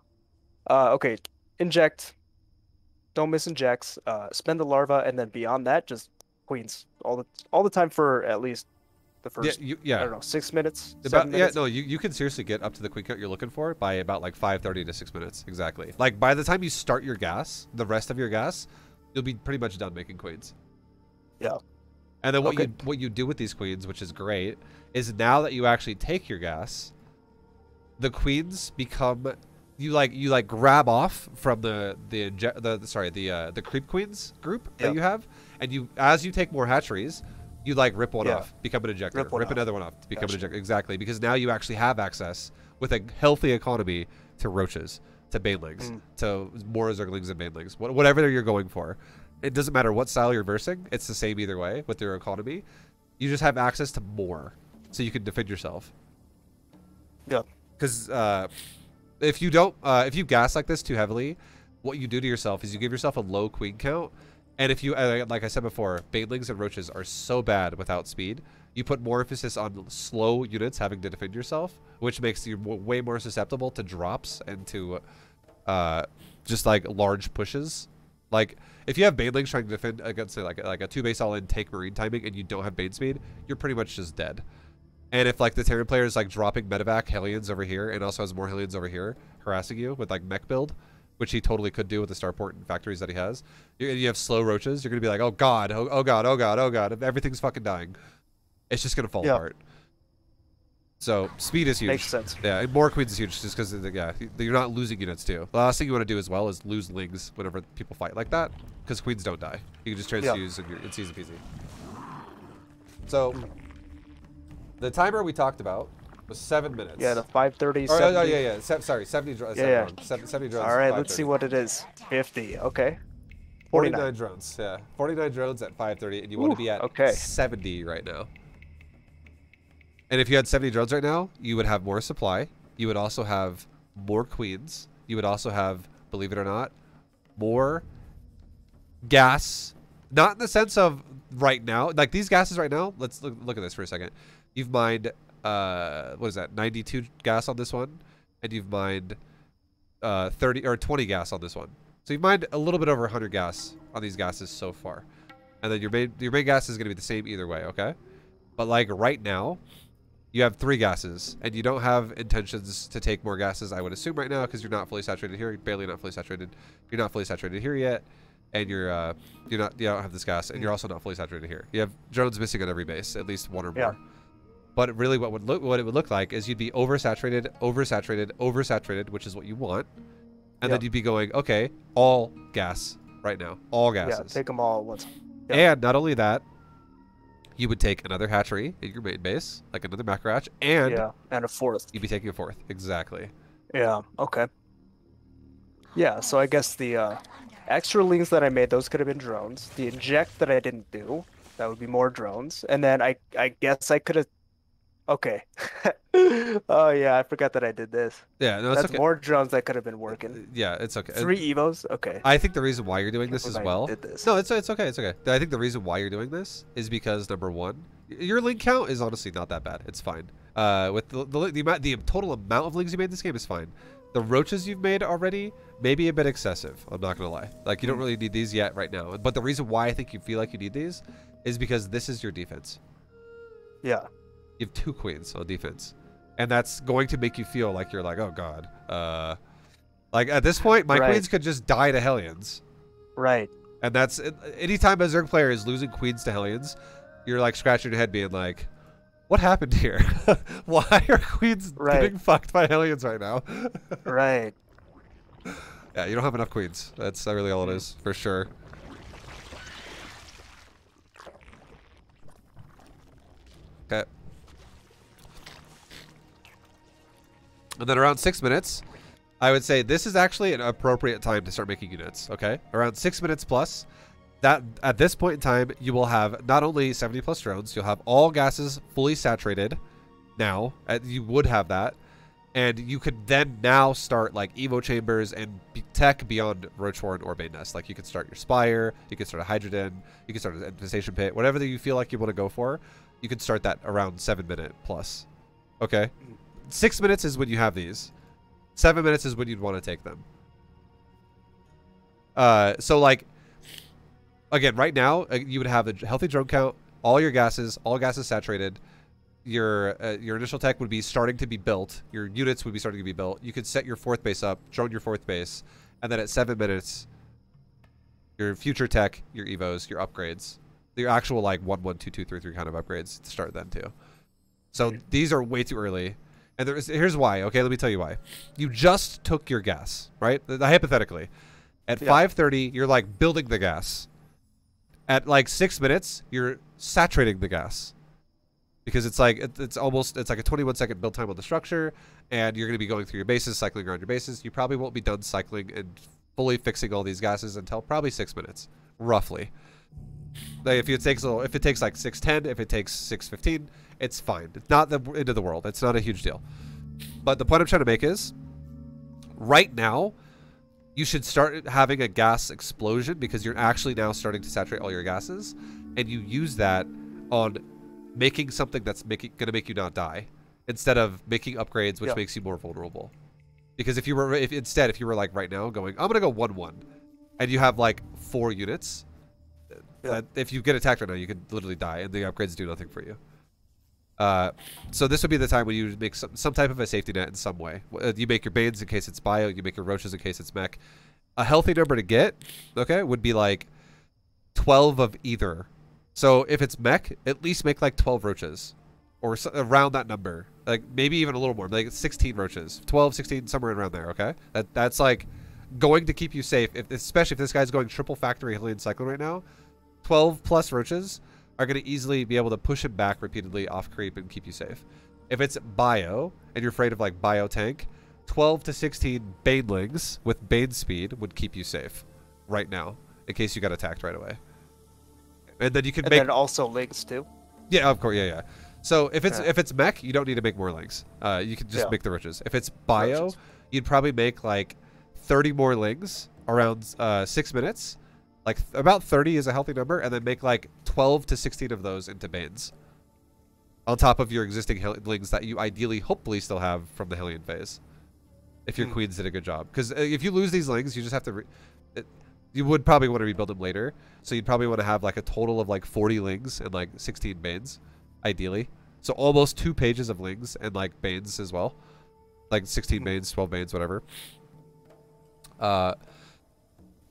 okay, inject, don't miss injects, spend the larva, and then beyond that, just queens all the time for at least the first, I don't know, 6 minutes, 7 minutes.
No, you can seriously get up to the queen count you're looking for by about like 5:30 to 6 minutes, exactly. Like by the time you start your gas, the rest of your gas, you'll be pretty much done making queens.
Yeah.
And then what you do with these queens, which is great, is now that you actually take your gas, the queens become you like grab off from the creep queens group that you have, and you as you take more hatcheries, you like rip one off, become an injector, rip another one off, become an injector. Exactly, because now you actually have access with a healthy economy to roaches, to banelings, to more zerglings and banelings, whatever you're going for. It doesn't matter what style you're versing, it's the same either way with your economy. You just have access to more, so you can defend yourself.
Yeah.
Because if you gas like this too heavily, what you do to yourself is you give yourself a low queen count. And if you, like I said before, banelings and roaches are so bad without speed, you put more emphasis on slow units having to defend yourself, which makes you way more susceptible to drops and to just like large pushes. Like, if you have banelings trying to defend against like a 2 base all-in take marine timing and you don't have bane speed, you're pretty much just dead. And if like the Terran player is like dropping medevac Hellions over here and also has more Hellions over here harassing you with like mech build, which he totally could do with the starport and factories that he has, you have slow roaches, you're gonna be like, oh god, oh god, oh god, oh god, everything's fucking dying. It's just gonna fall apart. So speed is huge.
Makes sense.
Yeah, and more queens is huge just because you're not losing units too. The last thing you want to do as well is lose lings whenever people fight like that, because queens don't die. You can just transfuse and it's easy peasy. So the timer we talked about was 7 minutes.
Yeah, the 5:30.
Oh yeah. Sorry, 70 drones. 70 drones.
All right, let's see what it is. 50. Okay.
49 drones. Yeah, 49 drones at 5:30, and you want to be at 70 right now. And if you had 70 drones right now, you would have more supply. You would also have more queens. You would also have, believe it or not, more gas. Not in the sense of right now. Like these gases right now, let's look at this for a second. You've mined, what is that, 92 gas on this one. And you've mined 30 or 20 gas on this one. So you've mined a little bit over 100 gas on these gases so far. And then your main gas is going to be the same either way, okay? But like right now, you have 3 gases, and you don't have intentions to take more gases, I would assume right now, because you're not fully saturated here. You're barely not fully saturated. You're not fully saturated here yet, and you don't have this gas, and you're also not fully saturated here. You have drones missing on every base, at least 1 or more. But really, what it would look like is you'd be oversaturated, oversaturated, oversaturated, which is what you want, and then you'd be going, okay, all gas right now, all gases.
Yeah, take them all at once.
And not only that, you would take another hatchery in your main base, like another mech hatch, and
and a fourth.
you'd be taking a fourth. Exactly.
Yeah. Okay. Yeah. So I guess the extra lings that I made, those could have been drones. The inject that I didn't do, that would be more drones. And then I guess I could have. Okay. Oh yeah, I forgot that I did this.
Yeah, no, it's
That's
okay.
more drones that could have been working.
Yeah, it's okay.
3 evos. Okay.
I think the reason why you're doing this as well.
Did this.
No, it's okay. It's okay. I think the reason why you're doing this is because number one, your link count is honestly not that bad. It's fine. With the total amount of links you made in this game is fine. The roaches you've made already may be a bit excessive. I'm not gonna lie. Like you don't really need these yet right now. But the reason why I think you feel like you need these is because this is your defense.
Yeah.
You have 2 queens on defense, and that's going to make you feel like you're like, oh god. Like at this point, my queens could just die to Hellions.
Right.
And that's anytime a Zerg player is losing queens to Hellions, you're like scratching your head, being like, what happened here? Why are queens getting fucked by Hellions right now?
Right.
Yeah, you don't have enough queens. That's really all it is, for sure. Okay. And then around 6 minutes, I would say this is actually an appropriate time to start making units, okay? Around 6 minutes plus, that at this point in time, you will have not only 70 plus drones, you'll have all gases fully saturated now. You would have that. And you could then now start like Evo chambers and tech beyond Roachhorn or Bane Nest. Like you could start your Spire, you could start a Hydrogen, you could start an Infestation Pit, whatever that you feel like you want to go for, you could start that around 7 minute plus. Okay? 6 minutes is when you have these. 7 minutes is when you'd want to take them. So like, again, right now, you would have a healthy drone count, all your gases, all gases saturated. Your initial tech would be starting to be built. Your units would be starting to be built. You could set your 4th base up, drone your 4th base, and then at 7 minutes, your future tech, your evos, your upgrades, your actual like 1, 1, 2, 2, 3, 3 kind of upgrades start then too. So these are way too early. And here's why. Okay, let me tell you why. You just took your gas, right? Hypothetically, at 5:30, you're like building the gas. At like 6 minutes, you're saturating the gas. Because it's like it's like a 21-second build time on the structure, and you're going to be going through your bases, cycling around your bases. You probably won't be done cycling and fully fixing all these gases until probably 6 minutes, roughly. Like if it takes like 6:10, if it takes 6:15, it's fine. It's not the end of the world. It's not a huge deal. But the point I'm trying to make is, right now, you should start having a gas explosion because you're actually now starting to saturate all your gases, and you use that on making something that's gonna make you not die, instead of making upgrades which makes you more vulnerable. Because if you were like right now going, I'm gonna go 1-1, and you have like 4 units, if you get attacked right now, you could literally die, and the upgrades do nothing for you. So this would be the time when you make some type of a safety net in some way. You make your Banes in case it's bio, you make your Roaches in case it's Mech. A healthy number to get, okay, would be like 12 of either. So if it's Mech, at least make like 12 Roaches, or around that number. Like maybe even a little more, like 16 Roaches, 12, 16, somewhere around there. Okay, that's like going to keep you safe. Especially if this guy's going triple factory Hellion cycle right now, 12 plus Roaches are going to easily be able to push him back repeatedly off creep and keep you safe. If it's bio and you're afraid of like bio tank, 12 to 16 Banelings with Bane speed would keep you safe right now in case you got attacked right away. And then you can make
also links too.
Yeah, of course, yeah. So if it's Mech, you don't need to make more links. You can just make the Roaches. If it's bio, you'd probably make like 30 more lings around 6 minutes. Like about 30 is a healthy number, and then make like 12 to 16 of those into Banes. On top of your existing lings that you ideally, hopefully, still have from the Hellion phase. If your queens did a good job. Because if you lose these lings, you just have to... you would probably want to rebuild them later. So you'd probably want to have like a total of like 40 lings and like 16 Banes, ideally. So almost 2 pages of lings and like Banes as well. Like 16 Banes, 12 Banes, whatever. But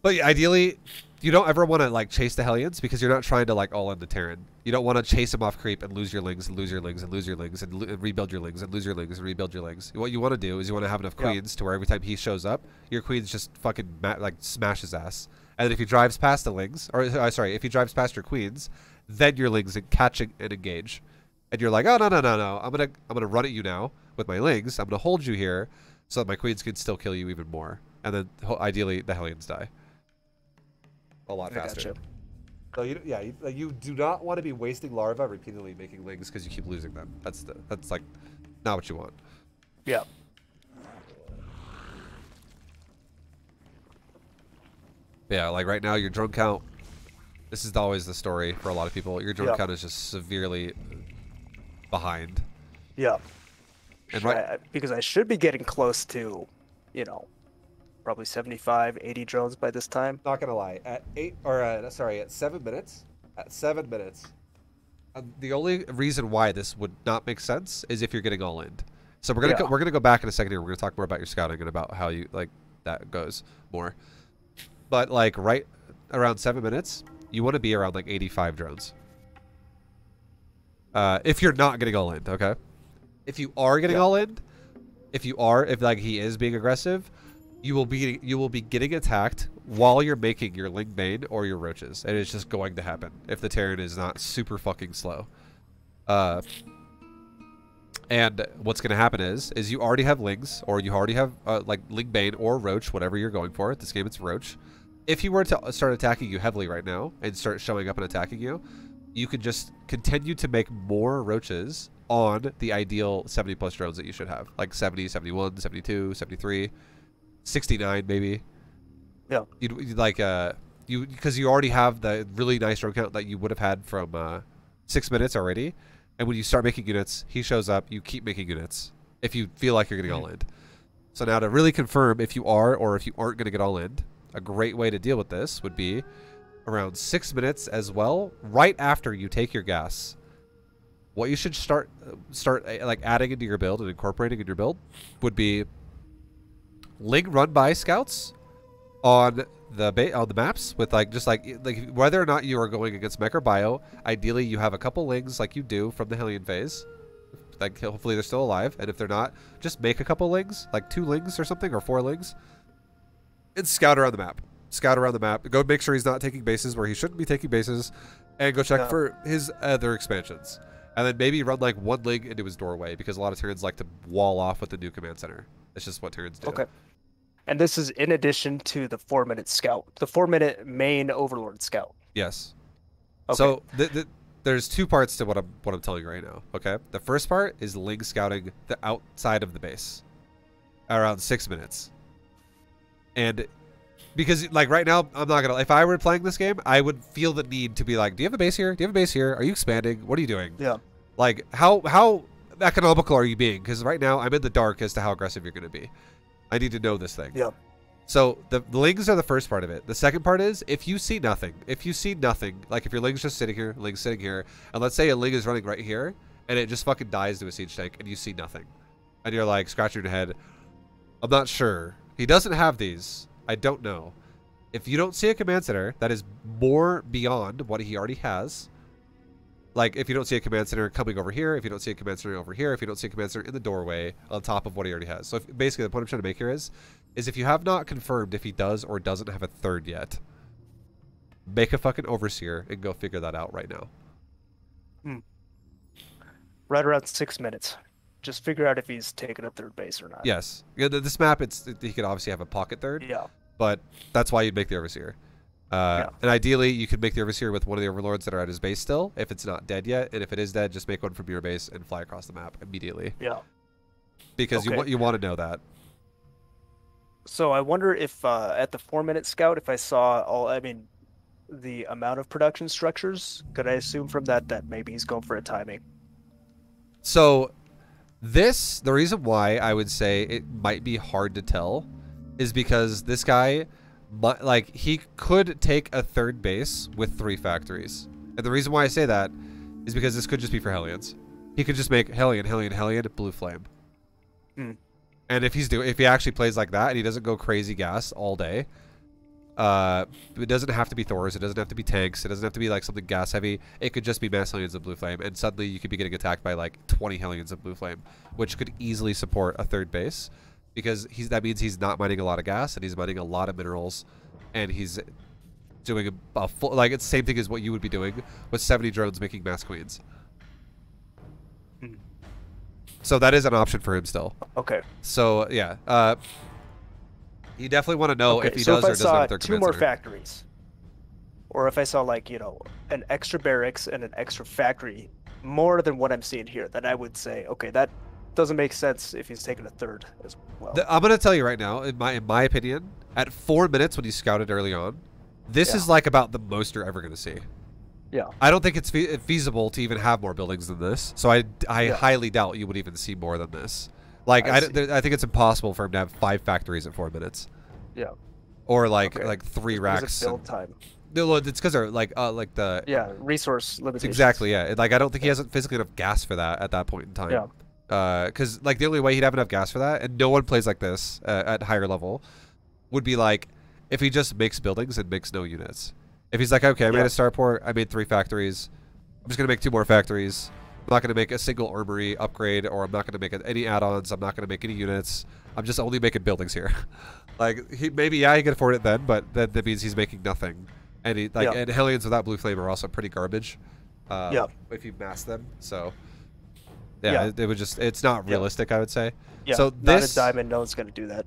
yeah, ideally... you don't ever want to like chase the Hellions because you're not trying to like all in the Terran.
You don't want to chase him off creep and lose your lings and lose your lings and lose your lings and rebuild your lings and lose your lings and rebuild your lings. What you want to do is you want to have enough queens to where every time he shows up, your queens just fucking like smash his ass. And then if he drives past the lings, or sorry, if he drives past your queens, then your lings catch and engage. And you're like, oh no, I'm gonna run at you now with my lings. I'm gonna hold you here so that my queens can still kill you even more. And then ideally the Hellions die a lot faster. Gotcha. So you do not want to be wasting larva repeatedly making lings because you keep losing them. That's like not what you want.
Yeah.
Yeah, like right now your drone count. This is always the story for a lot of people. Your drone count is just severely behind.
Yeah.
And
because I should be getting close to, you know, probably 75, 80 drones by this time.
Not gonna lie, at 7 minutes. At 7 minutes, the only reason why this would not make sense is if you're getting all in. So we're gonna go back in a second here. We're gonna talk more about your scouting and about how you like that goes more. But like right around 7 minutes, you want to be around like 85 drones. If you're not getting all in, okay. If you are getting all in, if like he is being aggressive, you will be getting attacked while you're making your Ling Bane or your roaches, and it's just going to happen if the Terran is not super fucking slow. And what's going to happen is you already have Lings, or you already have like Ling Bane or Roach, whatever you're going for. This game it's Roach. If he were to start attacking you heavily right now and start showing up and attacking you, you can just continue to make more roaches on the ideal 70 plus drones that you should have, like 70, 71, 72, 73. 69 maybe.
Yeah.
You'd like because you already have the really nice drone count that you would have had from 6 minutes already, and when you start making units, he shows up. You keep making units if you feel like you're getting all in. So now to really confirm if you are or if you aren't going to get all in, a great way to deal with this would be around 6 minutes as well, right after you take your gas. What you should start like adding into your build and incorporating in your build would be Ling run by scouts on the maps with like whether or not you are going against Mech or Bio. Ideally, you have a couple Lings like you do from the Hellion phase. Like hopefully they're still alive, and if they're not, just make a couple Lings, like 2 Lings or something, or 4 Lings, and scout around the map. Scout around the map. Go make sure he's not taking bases where he shouldn't be taking bases, and go check for his other expansions. And then maybe run like 1 Ling into his doorway, because a lot of Terrans like to wall off with the new command center. It's just what Terrans do.
Okay. And this is in addition to the 4-minute scout, the 4-minute main Overlord scout.
Yes.
Okay.
So there's 2 parts to what I'm telling you right now. Okay. The first part is Ling scouting the outside of the base, around 6 minutes. And because like right now, I'm not gonna. If I were playing this game, I would feel the need to be like, do you have a base here? Do you have a base here? Are you expanding? What are you doing?
Yeah.
Like how economical are you being? Because right now I'm in the dark as to how aggressive you're gonna be. I need to know this thing.
Yeah.
So the Lings are the first part of it. The second part is if you see nothing, like if your Ling's just sitting here, Ling's sitting here, and let's say a Ling is running right here, and it just fucking dies to a siege tank, and you see nothing, and you're like scratching your head, I'm not sure. He doesn't have these. I don't know. If you don't see a command center that is more beyond what he already has, like if you don't see a command center coming over here, if you don't see a command center over here, if you don't see a command center in the doorway on top of what he already has. So basically the point I'm trying to make here is if you have not confirmed if he does or doesn't have a third yet, make a fucking overseer and go figure that out right now.
Right around 6 minutes. Just figure out if he's taking a third base or not.
Yes. Yeah, this map, he could obviously have a pocket third.
Yeah.
But that's why you'd make the overseer. And ideally, you could make the overseer with one of the overlords that are at his base still, if it's not dead yet. And if it is dead, just make one from your base and fly across the map immediately.
Yeah.
Because you want to know that.
So I wonder if at the 4-minute scout, if I saw the amount of production structures, could I assume from that maybe he's going for a timing?
So the reason why I would say it might be hard to tell is because this guy, like, he could take a third base with 3 factories. And the reason why I say that is because this could just be for Hellions. He could just make Hellion, Blue Flame. And if he actually plays like that and he doesn't go crazy gas all day, It doesn't have to be Thors. It doesn't have to be tanks. It doesn't have to be like something gas heavy. It could just be mass Hellions of Blue Flame, and suddenly you could be getting attacked by like 20 Hellions of Blue Flame, which could easily support a third base, because that means he's not mining a lot of gas and he's mining a lot of minerals, and he's doing a full, like, it's the same thing as what you would be doing with 70 drones making mass queens. So that is an option for him still.
Okay.
So yeah, you definitely want to know if he
so
does or doesn't have their
two more factories, or if I saw like, you know, an extra barracks and an extra factory, more than what I'm seeing here, then I would say, okay, that doesn't make sense if he's taking a third as well.
I'm gonna tell you right now, in my opinion, at 4 minutes when you scouted early on, this is like about the most you're ever gonna see.
Yeah.
I don't think it's feasible to even have more buildings than this. So I highly doubt you would even see more than this. Like I think it's impossible for him to have 5 factories at 4 minutes.
Yeah.
Or like 3 racks.
Build time.
No, it's because they're like the
resource limitations.
Exactly. Yeah. Like I don't think he has physically enough gas for that at that point in time.
Yeah.
Because like the only way he'd have enough gas for that, and no one plays like this at higher level, would be like if he just makes buildings and makes no units. If he's like, okay, I made a starport, I made 3 factories, I'm just going to make 2 more factories, I'm not going to make a single armory upgrade, or I'm not going to make any add-ons, I'm not going to make any units, I'm just only making buildings here. Like, maybe, he can afford it then, but then that means he's making nothing. And and Hellions without Blue Flame are also pretty garbage. If you mass them, so... Yeah, it would just, it's not realistic, I would say.
Yeah,
so
not a diamond, no one's going to do that.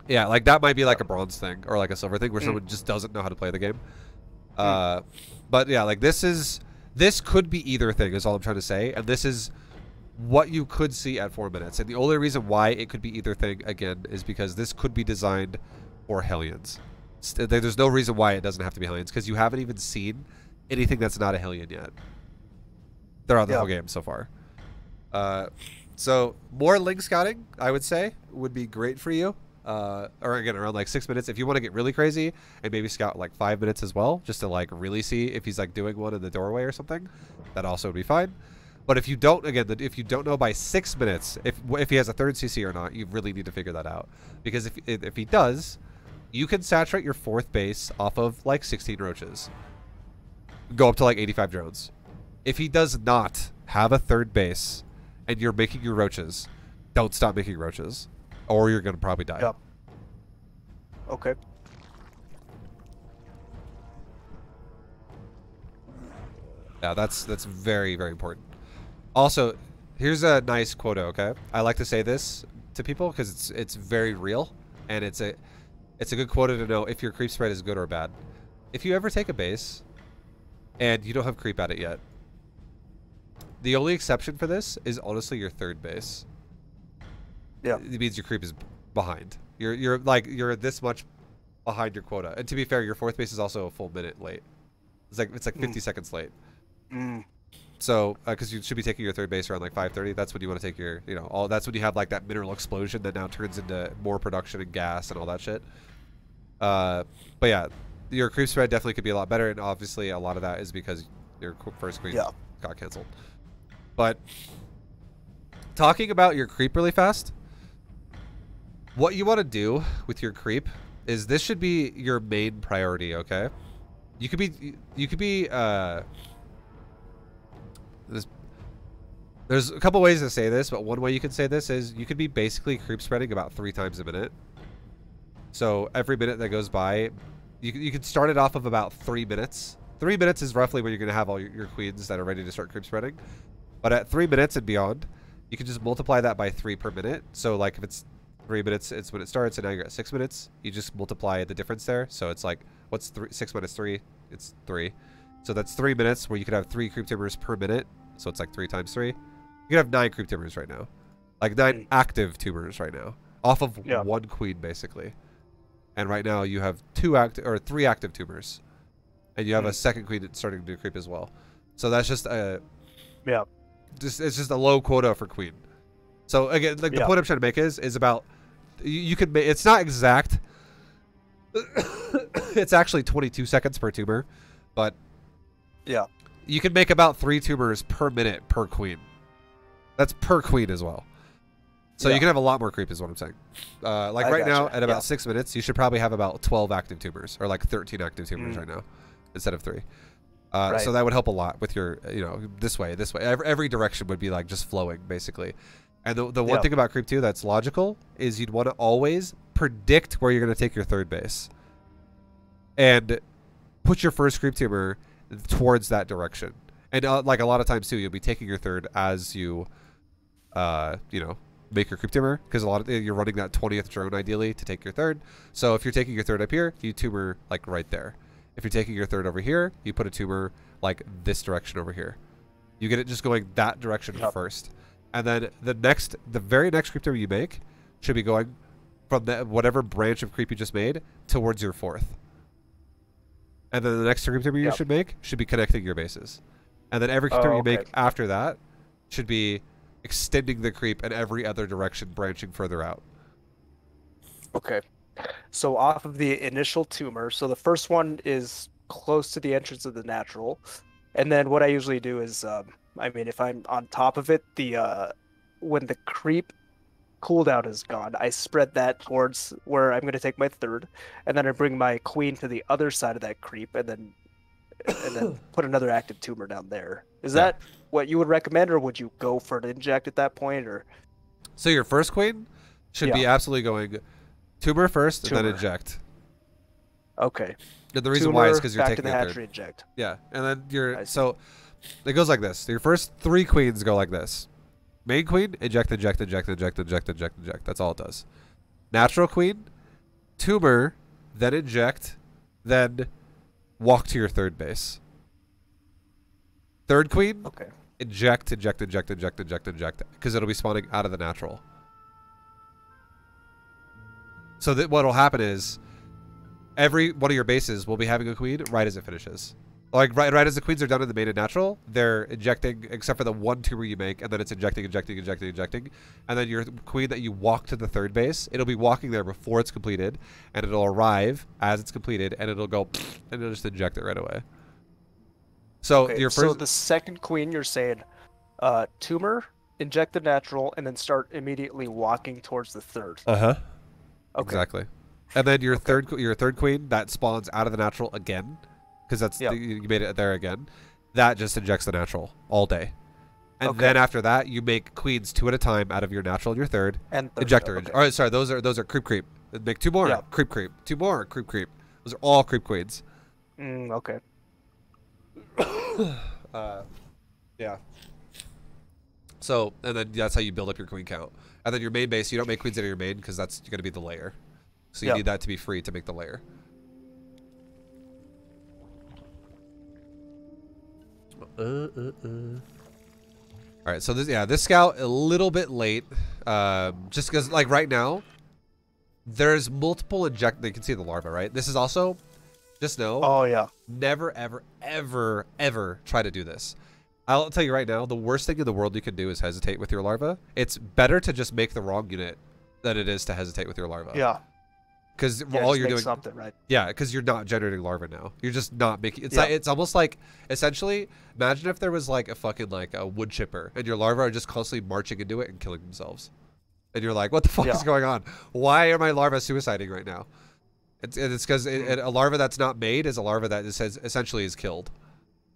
Yeah, like that might be like a bronze thing, or like a silver thing, where someone just doesn't know how to play the game. But yeah, like this could be either thing is all I'm trying to say, and this is what you could see at 4 minutes. And the only reason why it could be either thing again is because this could be designed for Hellions. There's no reason why it doesn't have to be Hellions, because you haven't even seen anything that's not a Hellion yet. They're on the whole game so far. So more link scouting, I would say, would be great for you. Or again, around like 6 minutes. If you want to get really crazy and maybe scout like 5 minutes as well, just to like really see if he's like doing one in the doorway or something, that also would be fine. But if you don't, again, if you don't know by 6 minutes if he has a third CC or not, you really need to figure that out. Because if he does, you can saturate your 4th base off of like 16 roaches, go up to like 85 drones. If he does not have a 3rd base and you're making your roaches, don't stop making roaches, or you're gonna probably die.
Yep. Okay.
Yeah, that's very, very important. Also, here's a nice quota, okay? I like to say this to people because it's very real, and it's a good quota to know if your creep spread is good or bad. If you ever take a base and you don't have creep at it yet, the only exception for this is honestly your 3rd base.
Yeah.
It means your creep is behind. You're this much behind your quota. And to be fair, your 4th base is also a full minute late. It's like 50 seconds late. So because you should be taking your 3rd base around like 5:30. That's when you want to take your that's when you have like that mineral explosion that now turns into more production and gas and all that shit. But yeah, your creep spread definitely could be a lot better, and obviously a lot of that is because your first queen got canceled. But talking about your creep really fast, what you want to do with your creep is this should be your main priority, okay? You could be there's a couple ways to say this, but one way you can say this is you could be basically creep spreading about 3 times a minute. So every minute that goes by, you can start it off of about 3 minutes. 3 minutes is roughly when you're going to have all your queens that are ready to start creep spreading. But at 3 minutes and beyond, you can just multiply that by 3 per minute. So like if it's 3 minutes, it's when it starts, and now you're at 6 minutes, you just multiply the difference there. So it's like, what's 6 minus 3? It's 3. So that's 3 minutes where you could have 3 creep timbers per minute. So it's like 3 times 3. You could have 9 creep timbers right now. Like 9 active tubers right now. Off of 1 queen, basically. And right now you have 3 active tubers. And you have a 2nd queen that's starting to do creep as well. So that's just a...
Yeah.
It's just a low quota for queen. So again, like the point I'm trying to make is about you could make, it's not exact. It's actually 22 seconds per tuber, but you can make about 3 tubers per minute per queen. That's per queen as well. So you can have a lot more creep is what I'm saying. Like right now, at about 6 minutes, you should probably have about 12 active tumors, or like 13 active tumors right now, instead of 3. So that would help a lot with your, this way. Every direction would be like just flowing, basically. And the one thing about creep 2 that's logical is you'd want to always predict where you're going to take your third base. And put your first creep tumor towards that direction. And like a lot of times too, you'll be taking your third as you, make your creep tumor, because you're running that 20th drone ideally to take your third. So if you're taking your third up here, you tumor like right there. If you're taking your third over here, you put a tumor like this direction over here. You get it just going that direction first. And then the very next creep tumor you make should be going from whatever branch of creep you just made towards your fourth. And then the next creep tumor you should make should be connecting your bases. And then every creep tumor you make after that should be extending the creep in every other direction, branching further out.
Okay. So off of the initial tumor, so the first one is close to the entrance of the natural. And then what I usually do is, if I'm on top of it, when the creep cooldown is gone, I spread that towards where I'm going to take my third. And then I bring my queen to the other side of that creep, and then put another active tumor down there. Is that what you would recommend, or would you go for an inject at that point? Or
so your first queen should be absolutely going tumor first and then inject.
Okay.
And the reason why is because you're taking
the
a
hatchery
third.
inject.
Yeah, and then so it goes like this. Your first 3 queens go like this. Main queen, inject, inject, inject, inject, inject, inject, inject. That's all it does. Natural queen, tumor, then inject, then walk to your third base. Third queen, inject, inject, inject, inject, inject, inject, because it'll be spawning out of the natural. So that what'll happen is every one of your bases will be having a queen right as it finishes. Like right as the queens are done in the main and natural, they're injecting, except for the 1 tumor you make, and then it's injecting, injecting, injecting, injecting. And then your queen that you walk to the third base, it'll be walking there before it's completed, and it'll arrive as it's completed, and it'll go, and it'll just inject it right away. So your first.
So the second queen, you're saying, tumor, inject the natural, and then start immediately walking towards the third.
Okay. Exactly. And then your third queen that spawns out of the natural again, because that's you made it there again. That just injects the natural all day. And then after that, you make queens 2 at a time out of your natural and your third. And injector. All right, sorry, those are creep. Make 2 more creep. 2 more creep. Those are all creep queens.
Okay.
Yeah. So, and then that's how you build up your queen count. And then your main base, you don't make queens out of your main because that's going to be the layer. So you need that to be free to make the layer. All right, so this scout a little bit late, just because like right now, there's multiple inject. You can see the larva, right? This is also, just know.
Oh yeah.
Never, ever, ever, ever try to do this. I'll tell you right now, the worst thing in the world you can do is hesitate with your larva. It's better to just make the wrong unit than it is to hesitate with your larva.
Yeah.
Because all you're doing,
something right.
Yeah, because you're not generating larvae now. You're just not making. It's like, it's almost like, essentially, imagine if there was like a fucking like a wood chipper, and your larvae are just constantly marching into it and killing themselves, and you're like, what the fuck is going on? Why are my larvae suiciding right now? It's because a larva that's not made is a larva that essentially is killed,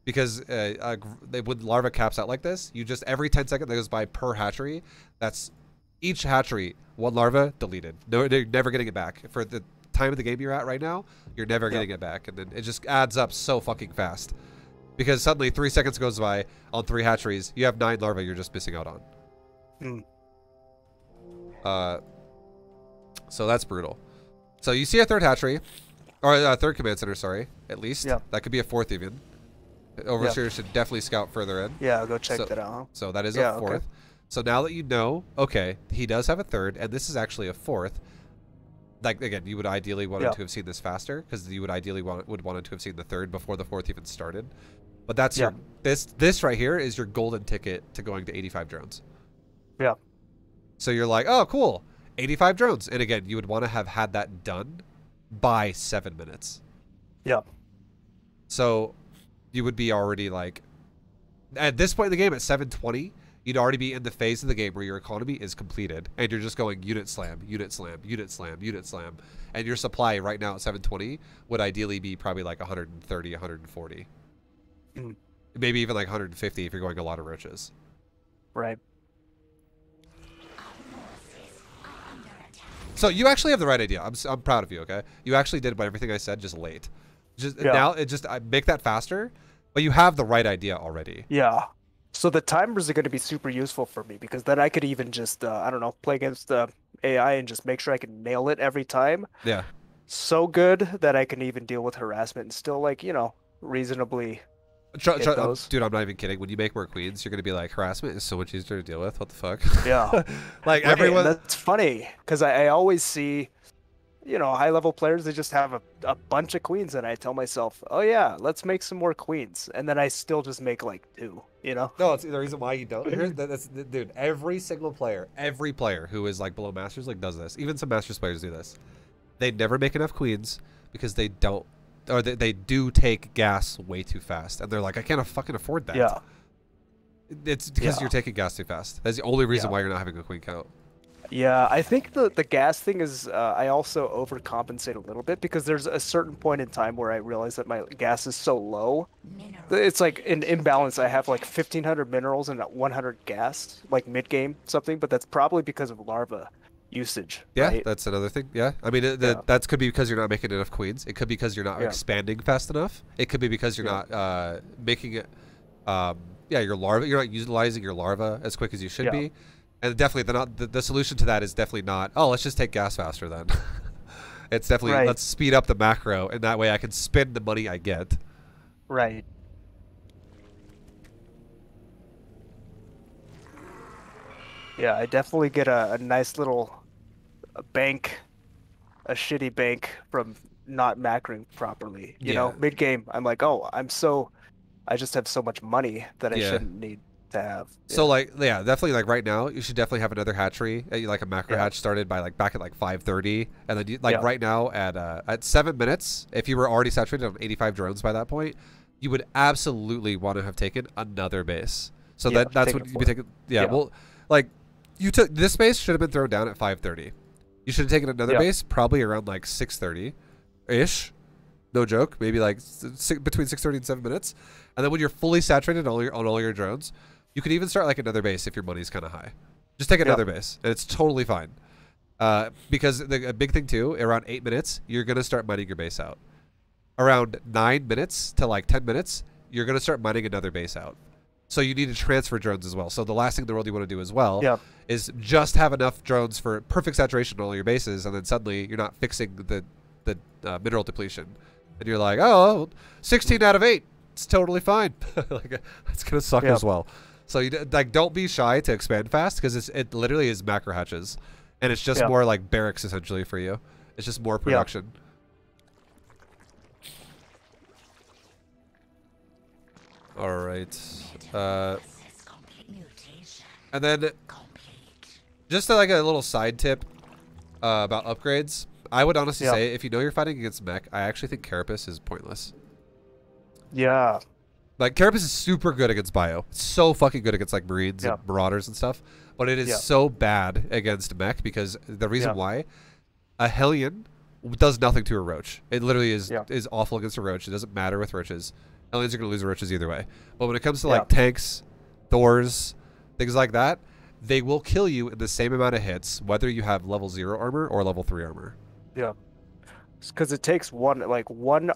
because when larva caps out like this, you just every 10 seconds that goes by per hatchery, that's each hatchery, 1 larva deleted. No, they're never getting it back. For the time of the game you're at right now, you're never getting it back. And then it just adds up so fucking fast. Because suddenly 3 seconds goes by on 3 hatcheries, you have 9 larvae you're just missing out on. So that's brutal. So you see a 3rd hatchery, or a 3rd command center, sorry, at least. Yeah. That could be a 4th even. Overseer should definitely scout further in.
Yeah, I'll go check that out.
So that is a 4th. Okay. So now that you know, okay, he does have a 3rd, and this is actually a 4th. Like again, you would ideally want to have seen this faster, because you would ideally wanted to have seen the 3rd before the 4th even started. But that's your this right here is your golden ticket to going to 85 drones.
Yeah.
So you're like, oh, cool, 85 drones, and again, you would want to have had that done by 7 minutes.
Yeah.
So you would be already like, at this point in the game, at 7:20. you'd already be in the phase of the game where your economy is completed, and you're just going unit slam, unit slam, unit slam, unit slam, and your supply right now at 720 would ideally be probably like 130, 140. Maybe even like 150 if you're going a lot of roaches.
Right.
So you actually have the right idea. I'm proud of you, okay? You actually did everything I said, just late. Now, I make that faster, but you have the right idea already.
Yeah. So the timers are going to be super useful for me because then I could even just, I don't know, play against the AI and just make sure I can nail it every time.
Yeah.
So good that I can even deal with harassment and still, like, you know, reasonably hit those.
Dude, I'm not even kidding. When you make more queens, you're going to be like, harassment is so much easier to deal with. What the fuck?
Yeah.
Like,
Right,
everyone...
That's funny because I always see, you know, high-level players, they just have a bunch of queens, and I tell myself, oh yeah, let's make some more queens. And then I still just make like 2, you know?
No, it's the reason why you don't. Dude, every single player, every player who is like below Masters like does this. Even some Masters players do this. They never make enough queens because they don't, or they do take gas way too fast. And they're like, I can't fucking afford that.
Yeah.
It's because you're taking gas too fast. That's the only reason why you're not having a queen count.
Yeah, I think the gas thing is, I also overcompensate a little bit because there's a certain point in time where I realize that my gas is so low. It's like an imbalance. I have like 1,500 minerals and 100 gas, like mid-game something, but that's probably because of larva usage.
Yeah,
right?
that's another thing. Yeah, I mean, that could be because you're not making enough queens. It could be because you're not expanding fast enough. It could be because you're not making it, your larva, you're not utilizing your larva as quick as you should be. And definitely, the solution to that is definitely not, oh, let's just take gas faster then. It's definitely, let's speed up the macro, and that way I can spend the money I get.
Right. Yeah, I definitely get a nice little bank, a shitty bank from not macroing properly. You know, mid-game, I'm like, oh, I just have so much money that I shouldn't need to have.
So like, definitely like right now, you should definitely have another hatchery, like a macro hatch started by like back at like 5:30, and then you, like right now at 7 minutes, if you were already saturated on 85 drones by that point, you would absolutely want to have taken another base. So that's what you'd be taking. Well, like you took this base should have been thrown down at 5:30. You should have taken another base probably around like 6:30 ish. No joke, maybe like between 6:30 and 7 minutes, and then when you're fully saturated on all your drones, you could even start like another base if your money's kind of high. Just take another base, and it's totally fine. Because a big thing too, around 8 minutes, you're gonna start mining your base out. Around 9 minutes to like 10 minutes, you're gonna start mining another base out. So you need to transfer drones as well. So the last thing in the world you want to do as well is just have enough drones for perfect saturation on all your bases, and then suddenly you're not fixing the mineral depletion. And you're like, oh, 16 out of 8. It's totally fine. Like, that's going to suck as well. So you like, don't be shy to expand fast because it literally is macro hatches. And it's just more like barracks essentially for you. It's just more production. All right. And then just like a little side tip about upgrades. I would honestly say, if you know you're fighting against Mech, I actually think Carapace is pointless.
Yeah.
Like, Carapace is super good against Bio. It's so fucking good against, like, Marines and Marauders and stuff. But it is so bad against Mech because the reason why, a Hellion does nothing to a Roach. It literally is awful against a Roach. It doesn't matter with Roaches. Hellions are going to lose Roaches either way. But when it comes to, like, tanks, Thors, things like that, they will kill you in the same amount of hits, whether you have level 0 armor or level 3 armor.
Yeah, because it takes one